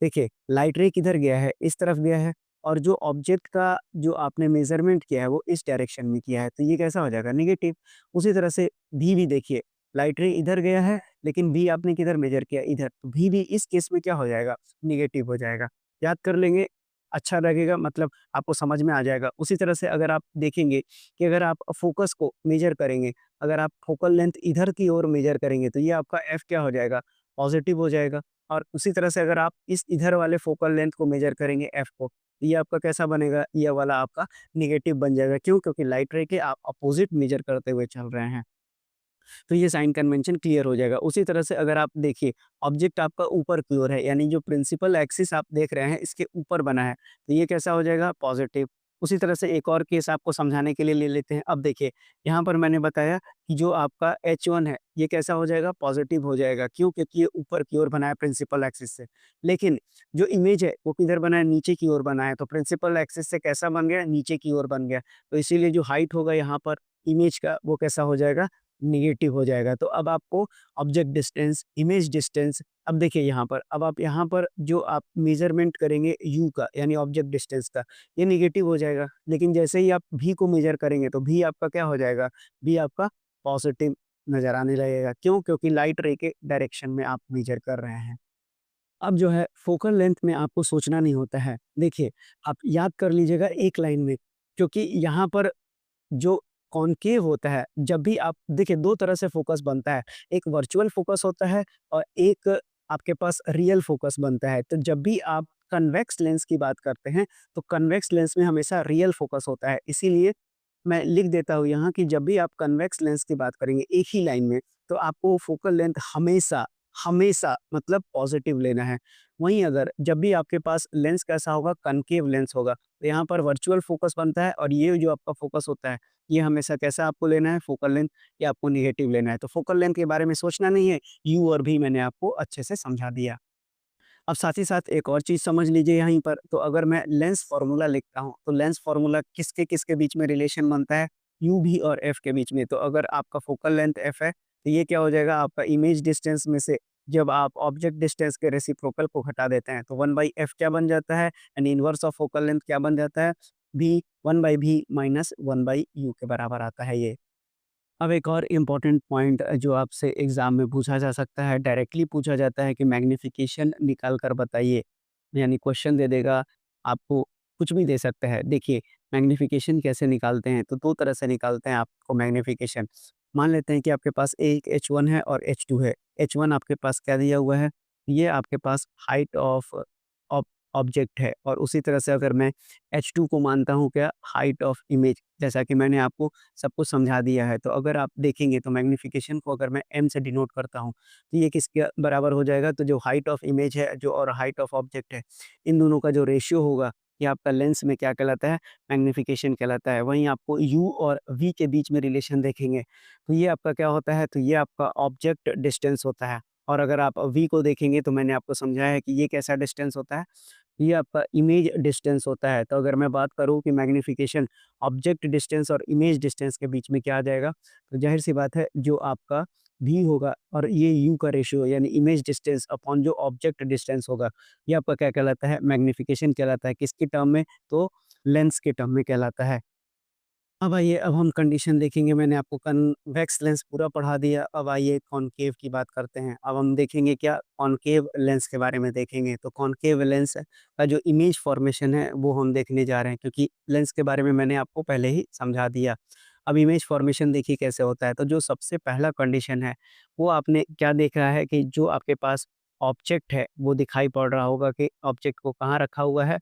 देखिए, लाइट रे किधर गया है, इस तरफ गया है, और जो ऑब्जेक्ट का जो आपने मेज़रमेंट किया है, वो इस डायरेक्शन में किया है, तो ये कैसा हो जाएगा, नेगेटिव। उसी तरह से भी देखिए, लाइट रे इधर गया है, लेकिन भी आपने किधर मेज़र किया, इधर, तो भी इस केस में क्या हो जाएगा, नेगेटिव हो जाएगा। याद कर लेंगे, अच्छा लगेगा, मतलब आपको समझ में आ जाएगा। उसी तरह से अगर आप देखेंगे कि अगर आप फ़ोकस को मेज़र करेंगे, अगर आप फ़ोकल लेंथ इधर की ओर मेज़र करेंगे, तो ये आपका एफ क्या हो जाएगा, पॉज़िटिव हो जाएगा। और उसी तरह से अगर आप इस इधर वाले फ़ोकल लेंथ को मेज़र करेंगे एफ को, तो ये आपका कैसा बनेगा, ये वाला आपका नेगेटिव बन जाएगा। क्यों? क्योंकि लाइट रे के आप अपोज़िट मेज़र करते हुए चल रहे हैं। तो ये साइन कन्वेंशन क्लियर हो जाएगा। उसी तरह से अगर आप देखिए, ऑब्जेक्ट आपका ऊपर की ओर है, यानी जो प्रिंसिपल एक्सिस आप देख रहे हैं, इसके ऊपर बना है, तो ये कैसा हो जाएगा, पॉज़िटिव। उसी तरह से एक और केस आपको समझाने के लिए ले लेते हैं। अब देखिए, यहाँ पर मैंने बताया कि जो आपका H1 है, ये कैसा हो जाएगा, पॉज़िटिव हो जाएगा। क्यों? क्योंकि ये ऊपर की ओर बना है प्रिंसिपल एक्सिस से। लेकिन जो इमेज है, वो किधर बना है, नीचे की ओर बना है, तो प्रिंसिपल एक्सिस से कैसा बन गया, नीचे की ओर बन गया। तो इसीलिए जो हाइट होगा यहाँ पर इमेज का, वो कैसा हो जाएगा, नेगेटिव हो जाएगा। तो अब आपको ऑब्जेक्ट डिस्टेंस, इमेज डिस्टेंस, अब देखिए यहाँ पर, अब आप यहाँ पर जो आप मेज़रमेंट करेंगे यू का, यानी ऑब्जेक्ट डिस्टेंस का, ये नेगेटिव हो जाएगा। लेकिन जैसे ही आप भी को मेज़र करेंगे, तो भी आपका क्या हो जाएगा, भी आपका पॉज़िटिव नज़र आने लगेगा। क्यों? क्योंकि लाइट रे के डायरेक्शन में आप मेज़र कर रहे हैं। अब जो है फोकल लेंथ में आपको सोचना नहीं होता है। देखिए, आप याद कर लीजिएगा एक लाइन में, क्योंकि यहाँ पर जो कॉनकेव होता है, जब भी आप देखिए 2 तरह से फ़ोकस बनता है, एक वर्चुअल फ़ोकस होता है और एक आपके पास रियल फ़ोकस बनता है। तो जब भी आप कन्वेक्स लेंस की बात करते हैं, तो कन्वेक्स लेंस में हमेशा रियल फ़ोकस होता है। इसीलिए मैं लिख देता हूँ यहाँ कि जब भी आप कन्वेक्स लेंस की बात करेंगे एक ही लाइन में, तो आपको फोकल लेंथ हमेशा, हमेशा मतलब पॉज़िटिव लेना है। वहीं अगर जब भी आपके पास लेंस कैसा होगा, कनकेव लेंस होगा, तो यहाँ पर वर्चुअल फ़ोकस बनता है और ये जो आपका फ़ोकस होता है, ये हमेशा कैसा आपको लेना है, फोकल लेंथ, ये आपको नेगेटिव लेना है। तो फोकल लेंथ के बारे में सोचना नहीं है, यू और भी मैंने आपको अच्छे से समझा दिया। अब साथ ही साथ एक और चीज़ समझ लीजिए यहीं पर, तो अगर मैं लेंस फ़ॉर्मूला लिखता हूँ, तो लेंस फ़ॉर्मूला किसके-किसके बीच में रिलेशन बनता है? यू, भी और एफ के बीच में। तो अगर आपका फोकल लेंथ एफ है, तो ये क्या हो जाएगा, आपका इमेज डिस्टेंस में से जब आप ऑब्जेक्ट डिस्टेंस के रेसिप्रोकल को घटा देते हैं, तो 1/f क्या बन जाता है? यानी इनवर्स ऑफ फोकल लेंथ क्या बन जाता है? भी, 1/v माइनस 1/u के बराबर आता है ये। अब एक और इम्पोर्टेंट पॉइंट जो आपसे एग्ज़ाम में पूछा जा सकता है, डायरेक्टली पूछा जाता है कि मैग्नीफिकेशन निकाल कर बताइए। यानी क्वेश्चन दे देगा, आपको कुछ भी दे सकता है। देखिए, मैग्नीफिकेशन कैसे निकालते हैं, तो 2 तरह से निकालते हैं आपको मैग्नीफिकेशन। मान लेते हैं कि आपके पास एक H1 है और H2 है। H1 आपके पास क्या दिया हुआ है, ये आपके पास हाइट ऑफ ऑब ऑब्जेक्ट है, और उसी तरह से अगर मैं H2 को मानता हूँ क्या, हाइट ऑफ इमेज, जैसा कि मैंने आपको सब कुछ समझा दिया है। तो अगर आप देखेंगे तो मैग्नीफिकेशन को अगर मैं एम से डिनोट करता हूँ, तो ये किसके बराबर हो जाएगा, तो जो हाइट ऑफ इमेज है जो और हाइट ऑफ ऑब्जेक्ट है, इन दोनों का जो रेशियो होगा, ये आपका लेंस में क्या कहलाता है, मैग्नीफिकेशन कहलाता है। वहीं आपको यू और वी के बीच में रिलेशन देखेंगे, तो ये आपका क्या होता है, तो ये आपका ऑब्जेक्ट डिस्टेंस होता है। और अगर आप वी को देखेंगे, तो मैंने आपको समझाया है कि ये कैसा डिस्टेंस होता है, ये आपका इमेज डिस्टेंस होता है। तो अगर मैं बात करूँ कि मैग्नीफिकेशन ऑब्जेक्ट डिस्टेंस और इमेज डिस्टेंस के बीच में क्या आ जाएगा, तो ज़ाहिर-सी बात है जो आपका भी होगा और ये यू का रेशियो, यानी इमेज डिस्टेंस अपॉन जो ऑब्जेक्ट डिस्टेंस होगा, ये आपका क्या कहलाता है, मैग्नीफिकेशन कहलाता है। किसके टर्म में? तो लेंस के टर्म में कहलाता है। अब आइए, अब हम कंडीशन देखेंगे। मैंने आपको कन्वेक्स लेंस पूरा पढ़ा दिया, अब आइए कॉनकेव की बात करते हैं। अब हम देखेंगे क्या, कॉनकेव लेंस के बारे में देखेंगे। तो कॉनकेव लेंस का जो इमेज फॉर्मेशन है वो हम देखने जा रहे हैं, क्योंकि लेंस के बारे में मैंने आपको पहले ही समझा दिया। अब इमेज फॉर्मेशन देखिए कैसे होता है। तो जो सबसे पहला कंडीशन है, वो आपने क्या देखा है कि जो आपके पास ऑब्जेक्ट है वो दिखाई पड़ रहा होगा कि ऑब्जेक्ट को कहाँ रखा हुआ है।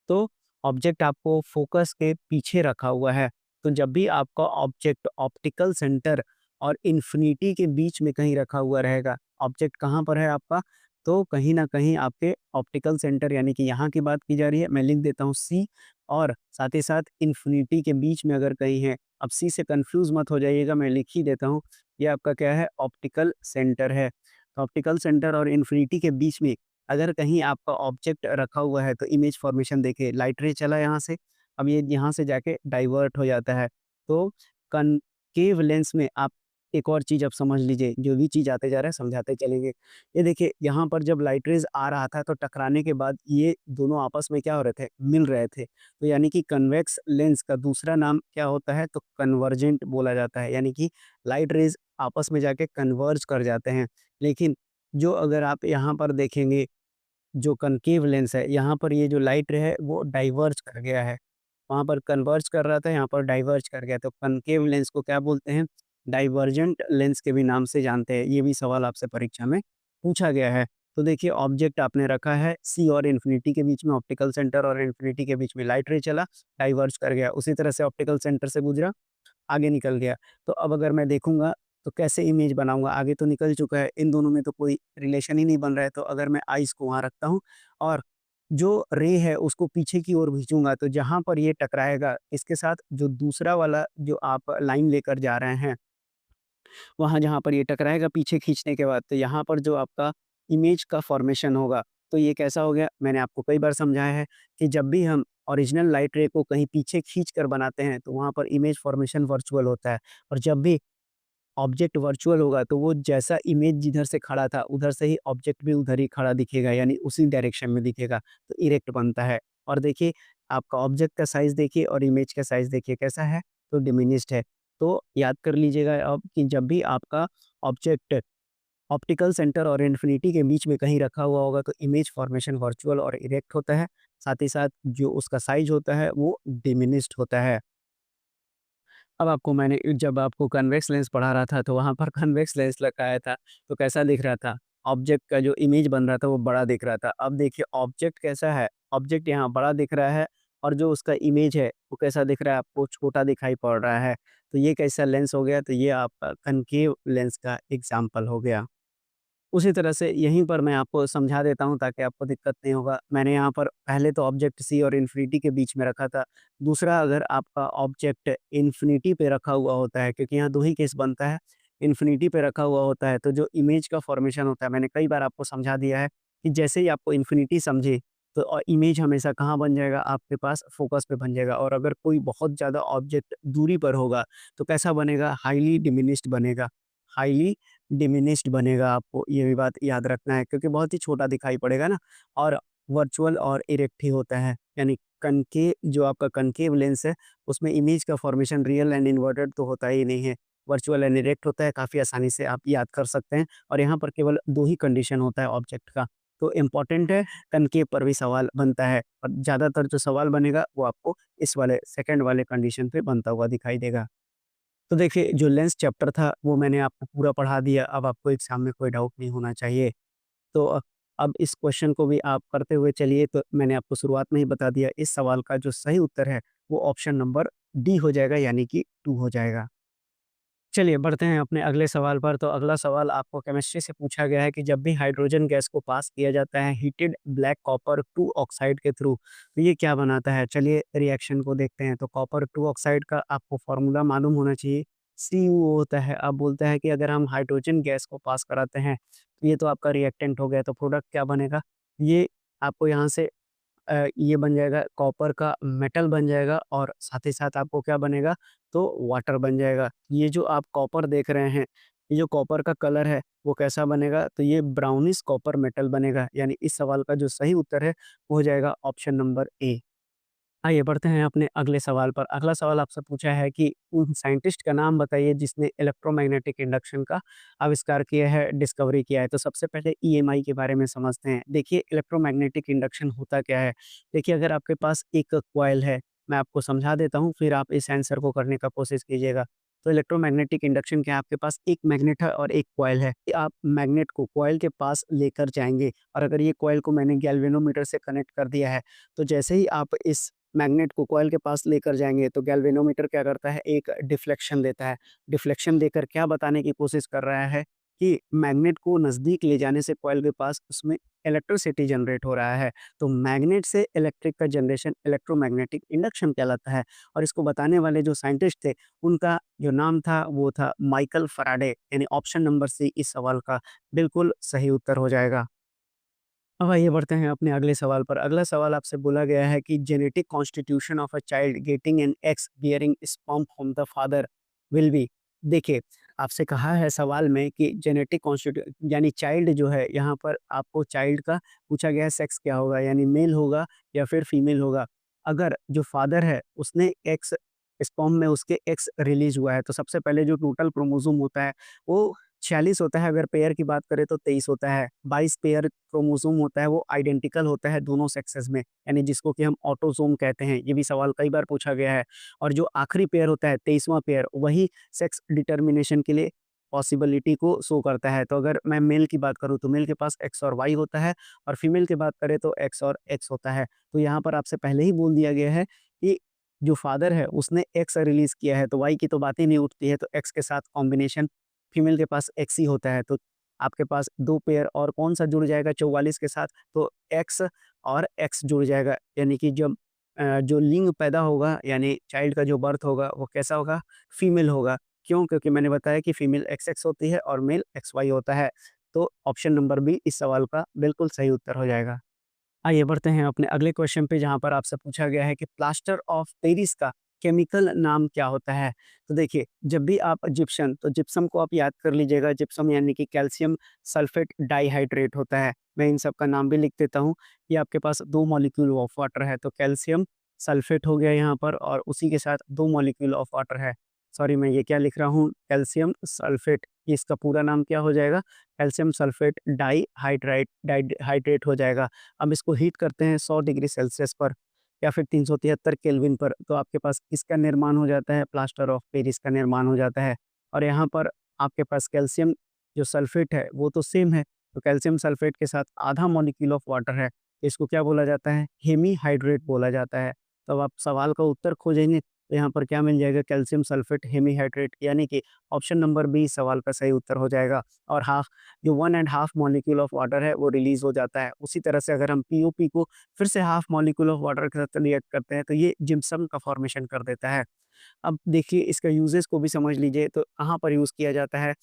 तो ऑब्जेक्ट आपको फोकस के पीछे रखा हुआ है। तो जब भी आपका ऑब्जेक्ट ऑप्टिकल सेंटर और इन्फिनिटी के बीच में कहीं रखा हुआ रहेगा, ऑब्जेक्ट कहाँ पर है आपका? तो कहीं न कहीं आपके ऑप्टिकल सेंटर, यानी कि यहाँ की बात की जा रही है, मैं लिख देता हूँ सी, और साथ ही साथ इन्फिनिटी के बीच में अगर कहीं है, अब सी से कन्फ्यूज़ मत हो जाइएगा, मैं लिख ही देता हूँ, ये आपका क्या है? ऑप्टिकल सेंटर है। तो ऑप्टिकल सेंटर और इन्फिनिटी के बीच में अगर कहीं आपका ऑब्जेक्ट रखा हुआ है, तो इमेज फॉर्मेशन देखिए, लाइट रे चला यहाँ से, अब ये यहाँ से जाके डाइवर्ट हो जाता है। तो कनकेव लेंस में आप एक और चीज़ अब समझ लीजिए, जो भी चीज़ आते जा रहा है समझाते चलेंगे। ये देखिए, यहाँ पर जब लाइट रेज़ आ रहा था तो टकराने के बाद ये दोनों आपस में क्या हो रहे थे? मिल रहे थे। तो यानी कि कन्वेक्स लेंस का दूसरा नाम क्या होता है? तो कन्वर्जेंट बोला जाता है, यानी कि लाइट रेज़ आपस में जाके कन्वर्ज कर जाते हैं। लेकिन जो अगर आप यहाँ पर देखेंगे, जो कनकेव लेंस है, यहाँ पर ये जो लाइट रे है वो डाइवर्ज कर गया है। वहाँ पर कन्वर्ज कर रहा था, यहाँ पर डाइवर्ज कर गया। तो कनकेव लेंस को क्या बोलते हैं? डाइवर्जेंट लेंस के भी नाम से जानते हैं। ये भी सवाल आपसे परीक्षा में पूछा गया है। तो देखिए, ऑब्जेक्ट आपने रखा है सी और इन्फिनिटी के बीच में, ऑप्टिकल सेंटर और इन्फिनिटी के बीच में लाइट रे चला, डाइवर्ज कर गया। उसी तरह से ऑप्टिकल सेंटर से गुजरा, आगे निकल गया। तो अब अगर मैं देखूँगा तो कैसे इमेज बनाऊँगा? आगे तो निकल चुका है, इन दोनों में तो कोई रिलेशन ही नहीं बन रहा है। तो अगर मैं आइज़ को वहाँ रखता हूँ और जो रे है उसको पीछे की ओर खींचूँगा, तो जहाँ पर ये टकराएगा इसके साथ, जो दूसरा वाला जो आप लाइन लेकर जा रहे हैं, वहाँ जहाँ पर ये टकराएगा पीछे खींचने के बाद, तो यहाँ पर जो आपका इमेज का फ़ॉर्मेशन होगा, तो ये कैसा हो गया? मैंने आपको कई बार समझाया है कि जब भी हम ओरिजिनल लाइट रे को कहीं पीछे खींच कर बनाते हैं, तो वहाँ पर इमेज फ़ॉर्मेशन वर्चुअल होता है, और जब भी ऑब्जेक्ट वर्चुअल होगा, तो वो जैसा इमेज जिधर से खड़ा था, उधर से ही ऑब्जेक्ट भी उधर ही खड़ा दिखेगा, यानी उसी डायरेक्शन में दिखेगा, तो इरेक्ट बनता है। और देखिए, आपका ऑब्जेक्ट का साइज़ देखिए और इमेज का साइज़ देखिए कैसा है? तो डिमिनिश्ड है। तो याद कर लीजिएगा अब कि जब भी आपका ऑब्जेक्ट ऑप्टिकल सेंटर और इन्फिनिटी के बीच में कहीं रखा हुआ होगा, तो इमेज फॉर्मेशन वर्चुअल और इरेक्ट होता है। साथ ही साथ जो उसका साइज़ होता है, वो डिमिनिश्ड होता है। अब आपको मैंने जब आपको कन्वेक्स लेंस पढ़ा रहा था, तो वहाँ पर कन्वेक्स लेंस लगाया था, तो कैसा दिख रहा था? ऑब्जेक्ट का जो इमेज बन रहा था, वो बड़ा दिख रहा था। अब देखिए ऑब्जेक्ट कैसा है? ऑब्जेक्ट यहाँ बड़ा दिख रहा है, और जो उसका इमेज है, वो कैसा दिख रहा है आपको? छोटा दिखाई पड़ रहा है। तो ये कैसा लेंस हो गया? तो ये आपका कनकेव लेंस का एग्ज़ाम्पल हो गया। उसी तरह से यहीं पर मैं आपको समझा देता हूँ ताकि आपको दिक्कत नहीं होगा। मैंने यहाँ पर पहले तो ऑब्जेक्ट सी और इन्फिनिटी के बीच में रखा था। दूसरा, अगर आपका ऑब्जेक्ट इन्फिनिटी पे रखा हुआ होता है, क्योंकि यहाँ 2 ही केस बनता है, इन्फिनिटी पे रखा हुआ होता है, तो जो इमेज का फ़ॉर्मेशन होता है, मैंने कई बार आपको समझा दिया है कि जैसे ही आपको इन्फिनिटी समझे, तो इमेज हमेशा कहाँ बन जाएगा? आपके पास फ़ोकस पे बन जाएगा, और अगर कोई बहुत ज़्यादा ऑब्जेक्ट दूरी पर होगा, तो कैसा बनेगा? हाइली डिमिनिश्ड बनेगा। हाइली डिमिनिश्ड बनेगा, आपको ये भी बात याद रखना है, क्योंकि बहुत ही छोटा दिखाई पड़ेगा ना, और वर्चुअल और इरेक्ट ही होता है। यानी कनके जो आपका कनकेव लेंस है, उसमें इमेज का फॉर्मेशन रियल एंड इन्वर्टेड तो होता ही नहीं है, वर्चुअल एंड इरेक्ट होता है। काफ़ी आसानी से आप याद कर सकते हैं, और यहाँ पर केवल 2 ही कंडीशन होता है ऑब्जेक्ट का। तो इम्पोर्टेंट है, कनकेव पर भी सवाल बनता है, और ज़्यादातर जो सवाल बनेगा वो आपको इस वाले सेकंड वाले कंडीशन पे बनता हुआ दिखाई देगा। तो देखिए, जो लेंस चैप्टर था वो मैंने आपको पूरा पढ़ा दिया, अब आपको एग्ज़ाम में कोई डाउट नहीं होना चाहिए। तो अब इस क्वेश्चन को भी आप करते हुए चलिए, तो मैंने आपको शुरुआत में ही बता दिया, इस सवाल का जो सही उत्तर है वो ऑप्शन नंबर डी हो जाएगा, यानी कि 2 हो जाएगा। चलिए बढ़ते हैं अपने अगले सवाल पर। तो अगला सवाल आपको केमिस्ट्री से पूछा गया है कि जब भी हाइड्रोजन गैस को पास किया जाता है हीटेड ब्लैक कॉपर 2 ऑक्साइड के थ्रू, तो ये क्या बनाता है? चलिए रिएक्शन को देखते हैं। तो कॉपर 2 ऑक्साइड का आपको फ़ॉर्मूला मालूम होना चाहिए, CuO होता है। अब बोलता है कि अगर हम हाइड्रोजन गैस को पास कराते हैं, तो ये तो आपका रिएक्टेंट हो गया, तो प्रोडक्ट क्या बनेगा? ये आपको यहाँ से ये बन जाएगा, कॉपर का मेटल बन जाएगा, और साथ ही साथ आपको क्या बनेगा? तो वाटर बन जाएगा। ये जो आप कॉपर देख रहे हैं, ये जो कॉपर का कलर है वो कैसा बनेगा? तो ये ब्राउनिश कॉपर मेटल बनेगा, यानी इस सवाल का जो सही उत्तर है वो हो जाएगा ऑप्शन नंबर ए। आइए बढ़ते हैं अपने अगले सवाल पर। अगला सवाल आपसे पूछा है कि उन साइंटिस्ट का नाम बताइए जिसने इलेक्ट्रोमैग्नेटिक इंडक्शन का आविष्कार किया है, डिस्कवरी किया है। तो सबसे पहले ईएमआई के बारे में समझते हैं। देखिए इलेक्ट्रोमैग्नेटिक इंडक्शन होता क्या है? देखिए अगर आपके पास एक कॉइल है, मैं आपको समझा देता हूँ फिर आप इस आंसर को करने का कोशिश कीजिएगा। तो इलेक्ट्रोमैग्नेटिक इंडक्शन क्या है? आपके पास एक मैग्नेट है और एक कॉइल है। आप मैग्नेट को कॉइल के पास लेकर जाएँगे और अगर ये कॉइल को मैंने गैल्वेनोमीटर से कनेक्ट कर दिया है, तो जैसे ही आप इस मैग्नेट को कॉइल के पास लेकर जाएँगे तो गैल्वेनोमीटर क्या करता है, एक डिफ्लेक्शन देता है। डिफ्लेक्शन देकर क्या बताने की कोशिश कर रहा है कि मैग्नेट को नज़दीक ले जाने से कॉइल के पास उसमें इलेक्ट्रिसिटी जनरेट हो रहा है। तो मैग्नेट से इलेक्ट्रिक का जनरेशन इलेक्ट्रोमैग्नेटिक इंडक्शन कहलाता है और इसको बताने वाले जो साइंटिस्ट थे, उनका जो नाम था वो था माइकल फैराडे, यानी ऑप्शन नंबर सी इस सवाल का बिल्कुल सही उत्तर हो जाएगा। अब आइए बढ़ते हैं अपने अगले सवाल पर। अगला सवाल आपसे बोला गया है कि genetic constitution of a child getting an x bearing sperm from the father will be. देखिए, आपसे कहा है सवाल में कि जेनेटिक कॉन्स्टिट्यू यानी चाइल्ड जो है, यहाँ पर आपको चाइल्ड का पूछा गया है सेक्स क्या होगा, यानी मेल होगा या फिर फीमेल होगा। अगर जो फादर है उसने एक्स स्पर्म में उसके एक्स रिलीज़ हुआ है, तो सबसे पहले जो टोटल क्रोमोसोम होता है वो 46 होता है, अगर पेयर की बात करें तो 23 होता है। 22 पेयर क्रोमोसोम होता है, वो आइडेंटिकल होता है दोनों सेक्सेस में, यानी जिसको कि हम ऑटोसोम कहते हैं। ये भी सवाल कई बार पूछा गया है। और जो आखिरी पेयर होता है 23वां पेयर, वही सेक्स डिटर्मिनेशन के लिए पॉसिबिलिटी को शो करता है। तो अगर मैं मेल की बात करूँ तो मेल के पास एक्स और वाई होता है और फीमेल की बात करें तो एक्स और एक्स होता है। तो यहाँ पर आपसे पहले ही बोल दिया गया है कि जो फादर है उसने एक्स रिलीज़ किया है, तो वाई की तो बात ही नहीं उठती है, तो एक्स के साथ कॉम्बिनेशन फीमेल के पास एक्स ही होता है। तो आपके पास 2 पेयर और कौन-सा जुड़ जाएगा 44 के साथ, तो एक्स और एक्स जुड़ जाएगा। यानी कि जब जो लिंग पैदा होगा यानी चाइल्ड का जो बर्थ होगा वो कैसा होगा? फीमेल होगा। क्यों? क्योंकि मैंने बताया कि फीमेल एक्स-एक्स होती है और मेल एक्स-वाई होता है। तो ऑप्शन नंबर बी इस सवाल का बिल्कुल सही उत्तर हो जाएगा। आइए बढ़ते हैं अपने अगले क्वेश्चन पे जहाँ पर आपसे पूछा गया है कि प्लास्टर ऑफ पेरिस का केमिकल नाम क्या होता है? तो देखिए, जब भी आप जिप्सम तो जिप्सम को आप याद कर लीजिएगा, जिप्सम यानी कि कैल्शियम सल्फेट डाइहाइड्रेट होता है। मैं इन सब का नाम भी लिख देता हूँ। ये आपके पास 2 मॉलिक्यूल ऑफ वाटर है, तो कैल्शियम सल्फेट हो गया यहाँ पर और उसी के साथ 2 मॉलिक्यूल ऑफ वाटर है। सॉरी मैं ये क्या लिख रहा हूँ, कैल्शियम सल्फेट, ये इसका पूरा नाम क्या हो जाएगा? कैल्शियम सल्फेट डाइहाइड्रेट हो जाएगा। अब इसको हीट करते हैं 100 डिग्री सेल्सियस पर या फिर 373 केल्विन पर, तो आपके पास किसका निर्माण हो जाता है? प्लास्टर ऑफ पेरिस का निर्माण हो जाता है। और यहाँ पर आपके पास कैल्शियम जो सल्फेट है वो तो सेम है, तो कैल्शियम सल्फेट के साथ आधा मॉलिक्यूल ऑफ वाटर है, इसको क्या बोला जाता है? हेमीहाइड्रेट बोला जाता है। तो अब आप सवाल का उत्तर खोजेंगे तो यहाँ पर क्या मिल जाएगा? कैल्शियम सल्फेट हेमीहाइड्रेट, यानी कि ऑप्शन नंबर बी सवाल का सही उत्तर हो जाएगा। और हाफ जो 1 and half molecule of water है वो रिलीज़ हो जाता है। उसी तरह से अगर हम पीओपी को फिर से हाफ मॉलिक्यूल ऑफ वाटर के साथ रिएक्ट करते हैं तो ये जिप्सम का फॉर्मेशन कर देता है। अब देखिए इसका यूजेस को भी समझ लीजिए, तो कहाँ पर यूज़ किया जाता है?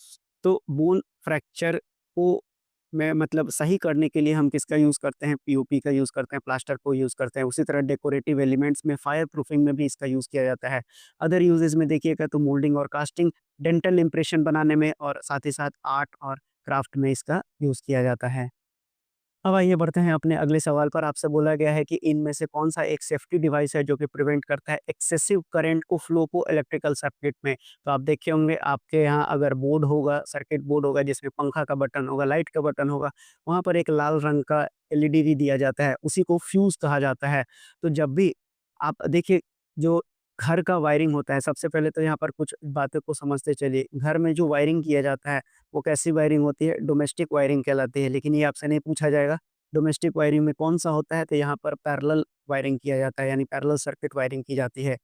तो बोन फ्रैक्चर को में मतलब सही करने के लिए हम किसका यूज़ करते हैं? पीओपी का यूज़ करते हैं, प्लास्टर को यूज़ करते हैं। उसी तरह डेकोरेटिव एलिमेंट्स में फायर प्रूफिंग में भी इसका यूज़ किया जाता है। अदर यूजेस में देखिएगा तो मोल्डिंग और कास्टिंग, डेंटल इम्प्रेशन बनाने में और साथ ही साथ आर्ट और क्राफ्ट में इसका यूज़ किया जाता है। अब आइए बढ़ते हैं अपने अगले सवाल पर। आपसे बोला गया है कि इनमें से कौन-सा एक सेफ्टी डिवाइस है जो कि प्रिवेंट करता है एक्सेसिव करंट को फ्लो को इलेक्ट्रिकल सर्किट में। तो आप देखे होंगे आपके यहाँ अगर बोर्ड होगा, सर्किट बोर्ड होगा जिसमें पंखा का बटन होगा, लाइट का बटन होगा, वहाँ पर एक लाल रंग का एलईडी भी दिया जाता है, उसी को फ्यूज़ कहा जाता है। तो जब भी आप देखिए जो घर का वायरिंग होता है, सबसे पहले तो यहाँ पर कुछ बातों को समझते चलिए। घर में जो वायरिंग किया जाता है वो कैसी वायरिंग होती है? डोमेस्टिक वायरिंग कहलाती है, लेकिन ये आपसे नहीं पूछा जाएगा, डोमेस्टिक वायरिंग में कौन-सा होता है? तो यहाँ पर पैरेलल वायरिंग किया जाता है, यानी पैरेलल सर्किट वायरिंग की जाती है।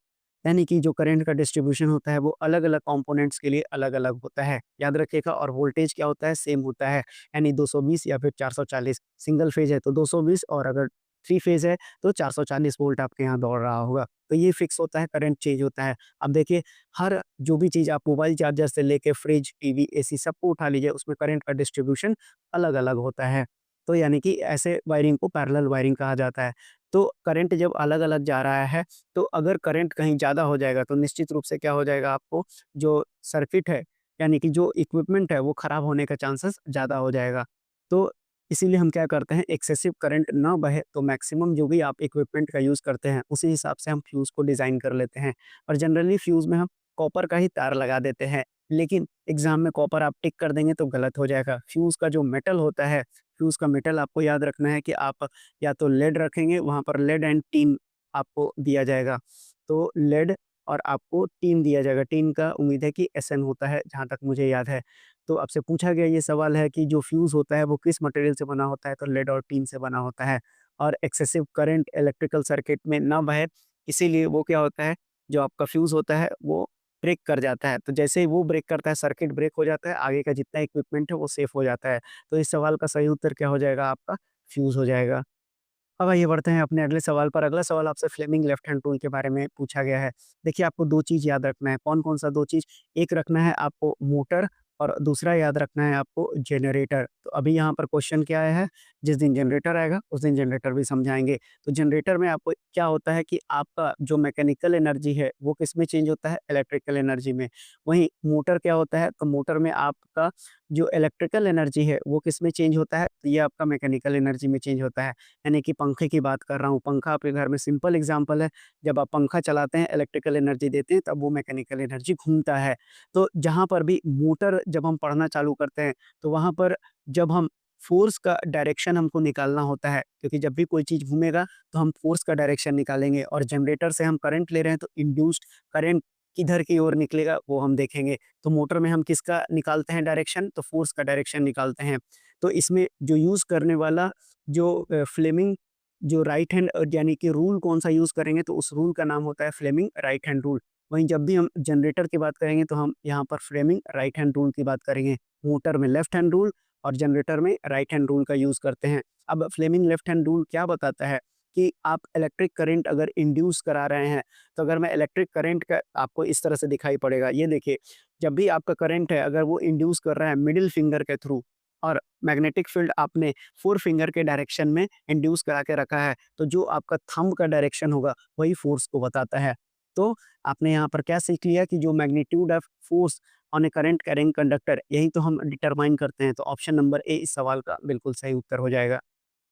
यानी कि जो करंट का डिस्ट्रीब्यूशन होता है, वो अलग-अलग कंपोनेंट्स के लिए अलग-अलग होता है। याद रखिएगा और वोल्टेज क्या होता है? सेम होता है, यानी 220 या फिर 440। सिंगल फेज़ है तो 220 और अगर 3 फेज़ है तो 440 वोल्ट आपके यहाँ दौड़ रहा होगा। तो ये फिक्स होता है, करंट चेंज होता है। अब देखिए हर जो भी चीज़ आप मोबाइल चार्जर से लेके फ्रिज, टीवी, एसी सबको उठा लीजिए, उसमें करंट का डिस्ट्रीब्यूशन अलग-अलग होता है। तो यानी कि ऐसे वायरिंग को पैरेलल वायरिंग कहा जाता है। तो करंट जब अलग-अलग जा रहा है, तो अगर करंट कहीं ज़्यादा हो जाएगा, तो निश्चित रूप से क्या हो जाएगा आपको जो सर्किट है, यानी कि जो इक्विपमेंट है, वो खराब होने का चांसेस ज़्यादा हो जाएगा। तो इसीलिए हम क्या करते हैं, एक्सेसिव करंट ना बहे तो मैक्सिमम जो भी आप इक्विपमेंट का यूज़ करते हैं, उसी हिसाब से हम फ्यूज़ को डिज़ाइन कर लेते हैं। और जनरली फ्यूज़ में हम कॉपर का ही तार लगा देते हैं, लेकिन एग्ज़ाम में कॉपर आप टिक कर देंगे तो गलत हो जाएगा। फ्यूज़ का जो मेटल होता है, फ्यूज़ का मेटल आपको याद रखना है कि आप या तो लेड रखेंगे, वहाँ पर लेड एंड टिन आपको दिया जाएगा। तो लेड और आपको टिन दिया जाएगा। टिन का उम्मीद है कि एसएन होता है, जहाँ तक मुझे याद है। तो आपसे पूछा गया ये सवाल है कि जो फ्यूज़ होता है वो किस मटेरियल से बना होता है, तो लेड और टिन से बना होता है। और एक्सेसिव करंट इलेक्ट्रिकल सर्किट में ना बहे, इसीलिए वो क्या होता है, जो आपका फ्यूज़ होता है वो ब्रेक कर जाता है। तो जैसे ही वो ब्रेक करता है, सर्किट ब्रेक हो जाता है, आगे का जितना इक्विपमेंट है वो सेफ हो जाता है। तो इस सवाल का सही उत्तर क्या हो जाएगा आपका? फ्यूज़ हो जाएगा। अब आइए बढ़ते हैं अपने अगले सवाल पर। अगला सवाल आपसे फ्लेमिंग लेफ्ट हैंड टूल के बारे में पूछा गया है। देखिए, आपको 2 चीज़ याद रखना है। कौन-कौन सा 2 चीज़? एक रखना है आपको मोटर और दूसरा याद रखना है आपको जनरेटर। तो अभी यहाँ पर क्वेश्चन क्या आया है? जिस दिन जनरेटर आएगा, उस दिन जनरेटर भी समझाएँगे। तो जनरेटर में आपको क्या होता है कि आपका जो मैकेनिकल एनर्जी है, वो किसमें चेंज होता है? इलेक्ट्रिकल एनर्जी में। वहीं मोटर क्या होता है? तो मोटर में आपका जो इलेक्ट्रिकल एनर्जी है, वो किसमें चेंज होता है? तो ये आपका मैकेनिकल एनर्जी में चेंज होता है। यानी कि पंखे की बात कर रहा हूँ। पंखा आपके घर में सिंपल एग्ज़ाम्पल है, जब आप पंखा चलाते हैं, इलेक्ट्रिकल एनर्जी देते हैं, तब वो मैकेनिकल एनर्जी घूमता है। तो जहाँ पर भी मोटर जब हम पढ़ना चालू करते हैं, तो वहाँ पर जब हम फ़ोर्स का डायरेक्शन हमको निकालना होता है, क्योंकि जब भी कोई चीज़ घूमेगा, तो हम फ़ोर्स का डायरेक्शन निकालेंगे और जनरेटर से हम करंट ले रहे हैं, तो इंड्यूस्ड करंट किधर की ओर निकलेगा, वो हम देखेंगे। तो मोटर में हम किसका निकालते हैं डायरेक्शन? तो फ़ोर्स का डायरेक्शन निकालते हैं। तो इसमें जो यूज़ करने वाला जो फ्लेमिंग जो राइट हैंड यानी कि रूल कौन-सा यूज़ करेंगे, तो उस रूल का नाम होता है फ्लेमिंग राइट हैंड रूल। वहीं जब भी हम जनरेटर की बात करेंगे, तो हम यहाँ पर फ्लेमिंग राइट हैंड रूल की बात करेंगे। मोटर में लेफ्ट हैंड रूल और जनरेटर में राइट हैंड रूल का यूज़ करते हैं। अब फ्लेमिंग लेफ्ट हैंड रूल क्या बताता है कि आप इलेक्ट्रिक करंट अगर इंड्यूस करा रहे हैं, तो अगर मैं इलेक्ट्रिक करंट का आपको इस तरह से दिखाई पड़ेगा। ये देखिए, जब भी आपका करंट है, अगर वो इंड्यूस कर रहा है मिडल फिंगर के थ्रू और मैग्नेटिक फील्ड आपने 4 फिंगर के डायरेक्शन में इंड्यूस करा के रखा है, तो जो आपका थंब का डायरेक्शन होगा, वही फ़ोर्स को बताता है। तो आपने यहाँ पर क्या सीख लिया कि जो magnitude of force on A current carrying conductor, यही तो हम डिटरमाइन करते हैं। तो ऑप्शन नंबर ए इस सवाल का बिल्कुल सही उत्तर हो जाएगा।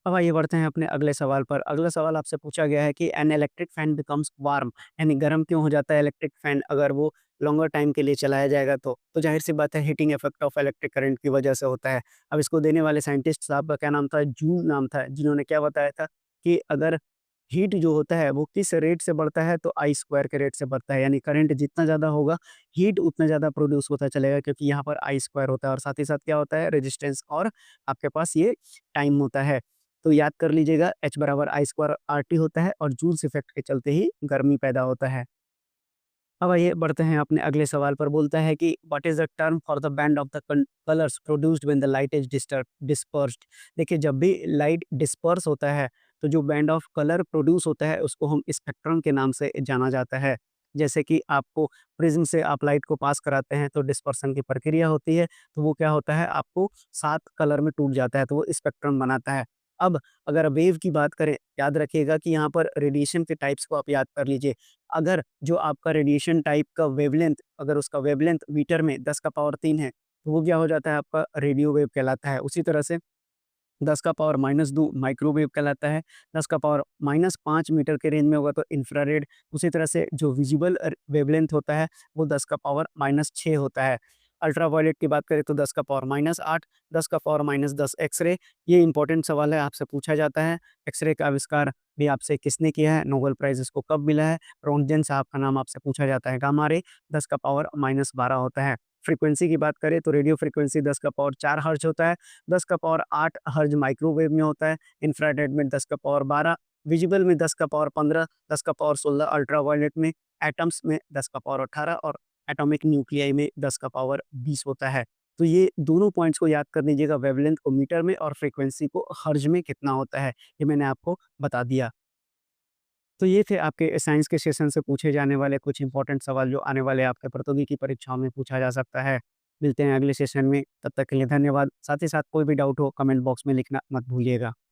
अब आइए बढ़ते हैं अपने अगले सवाल पर। अगला सवाल आपसे पूछा गया है कि an electric fan becomes warm, यानी गर्म क्यों हो जाता है इलेक्ट्रिक फैन अगर वो लॉन्गर टाइम के लिए चलाया जाएगा तो? तो ज़ाहिर-सी बात है, heating effect of electric current की वजह से होता है। अब इसको देने वाले साइंटिस्ट साहब का क्या नाम था? जूल नाम था, जिन्होंने क्या बताया था कि अगर हीट जो होता है वो किस रेट से बढ़ता है, तो आई स्क्वायर के रेट से बढ़ता है। यानी करंट जितना ज़्यादा होगा, हीट उतना ज़्यादा प्रोड्यूस होता चलेगा, क्योंकि यहाँ पर आई स्क्वायर होता है और साथ ही साथ क्या होता है, रेजिस्टेंस और आपके पास ये टाइम होता है। तो याद कर लीजिएगा, H बराबर आई स्क्वायर RT होता है और जूल्स इफ़ेक्ट के चलते ही गर्मी पैदा होता है। अब आइए बढ़ते हैं अपने अगले सवाल पर। बोलता है कि what is the term for the band of the colours produced when the light is dispersed. देखिए, जब भी लाइट डिस्पर्स होता है, तो जो बैंड ऑफ कलर प्रोड्यूस होता है, उसको हम स्पेक्ट्रम के नाम से जाना जाता है। जैसे कि आपको प्रिज़्म से आप लाइट को पास कराते हैं, तो डिस्पर्सन की प्रक्रिया होती है, तो वो क्या होता है, आपको 7 कलर में टूट जाता है, तो वो स्पेक्ट्रम बनाता है। अब अगर वेव की बात करें, याद रखिएगा कि यहाँ पर रेडिएशन के टाइप्स को आप याद कर लीजिए। अगर जो आपका रेडिएशन टाइप का वेवलेंथ, अगर उसका वेवलेंथ मीटर में 10 का पावर 3 है, तो वो क्या हो जाता है, आपका रेडियो वेव कहलाता है। उसी तरह से 10 का पावर -2 माइक्रोवेव कहलाता है। 10 का पावर -5 मीटर के रेंज में होगा तो इंफ्रारेड। उसी तरह से जो विजिबल वेवलेंथ होता है, वो 10 का पावर -6 होता है। अल्ट्रावायलेट की बात करें तो 10 का पावर -8, 10 का पावर -10 एक्स-रे। ये इंपॉर्टेंट सवाल है, आपसे पूछा जाता है। एक्स-रे का आविष्कार भी आपसे किसने किया है? नोबेल प्राइज़ इसको कब मिला है? रोन्टगेन साहब का नाम आपसे पूछा जाता है। गामा रे 10 का पावर -12 होता है। फ्रीक्वेंसी की बात करें तो रेडियो फ्रीक्वेंसी 10 का पावर 4 हर्ट्ज़ होता है। 10 का पावर 8 हर्ट्ज़ माइक्रोवेव में होता है। इंफ्रारेड में 10 का पावर 12, विजिबल में 10 का पावर 15, 10 का पावर 16 अल्ट्रावायलेट में, एटम्स में 10 का पावर 18 और एटॉमिक न्यूक्लियाई में 10 का पावर 20 होता है। तो ये दोनों पॉइंट्स को याद कर लीजिएगा, वेवलेंथ को मीटर में और फ्रीक्वेंसी को हर्ट्ज़ में कितना होता है, ये मैंने आपको बता दिया। तो ये थे आपके साइंस के सेशन से पूछे जाने वाले कुछ इंपॉर्टेंट सवाल, जो आने वाले आपके प्रतियोगी की परीक्षाओं में पूछा जा सकता है। मिलते हैं अगले सेशन में, तब तक के लिए धन्यवाद। साथ ही साथ कोई भी डाउट हो, कमेंट बॉक्स में लिखना मत भूलिएगा।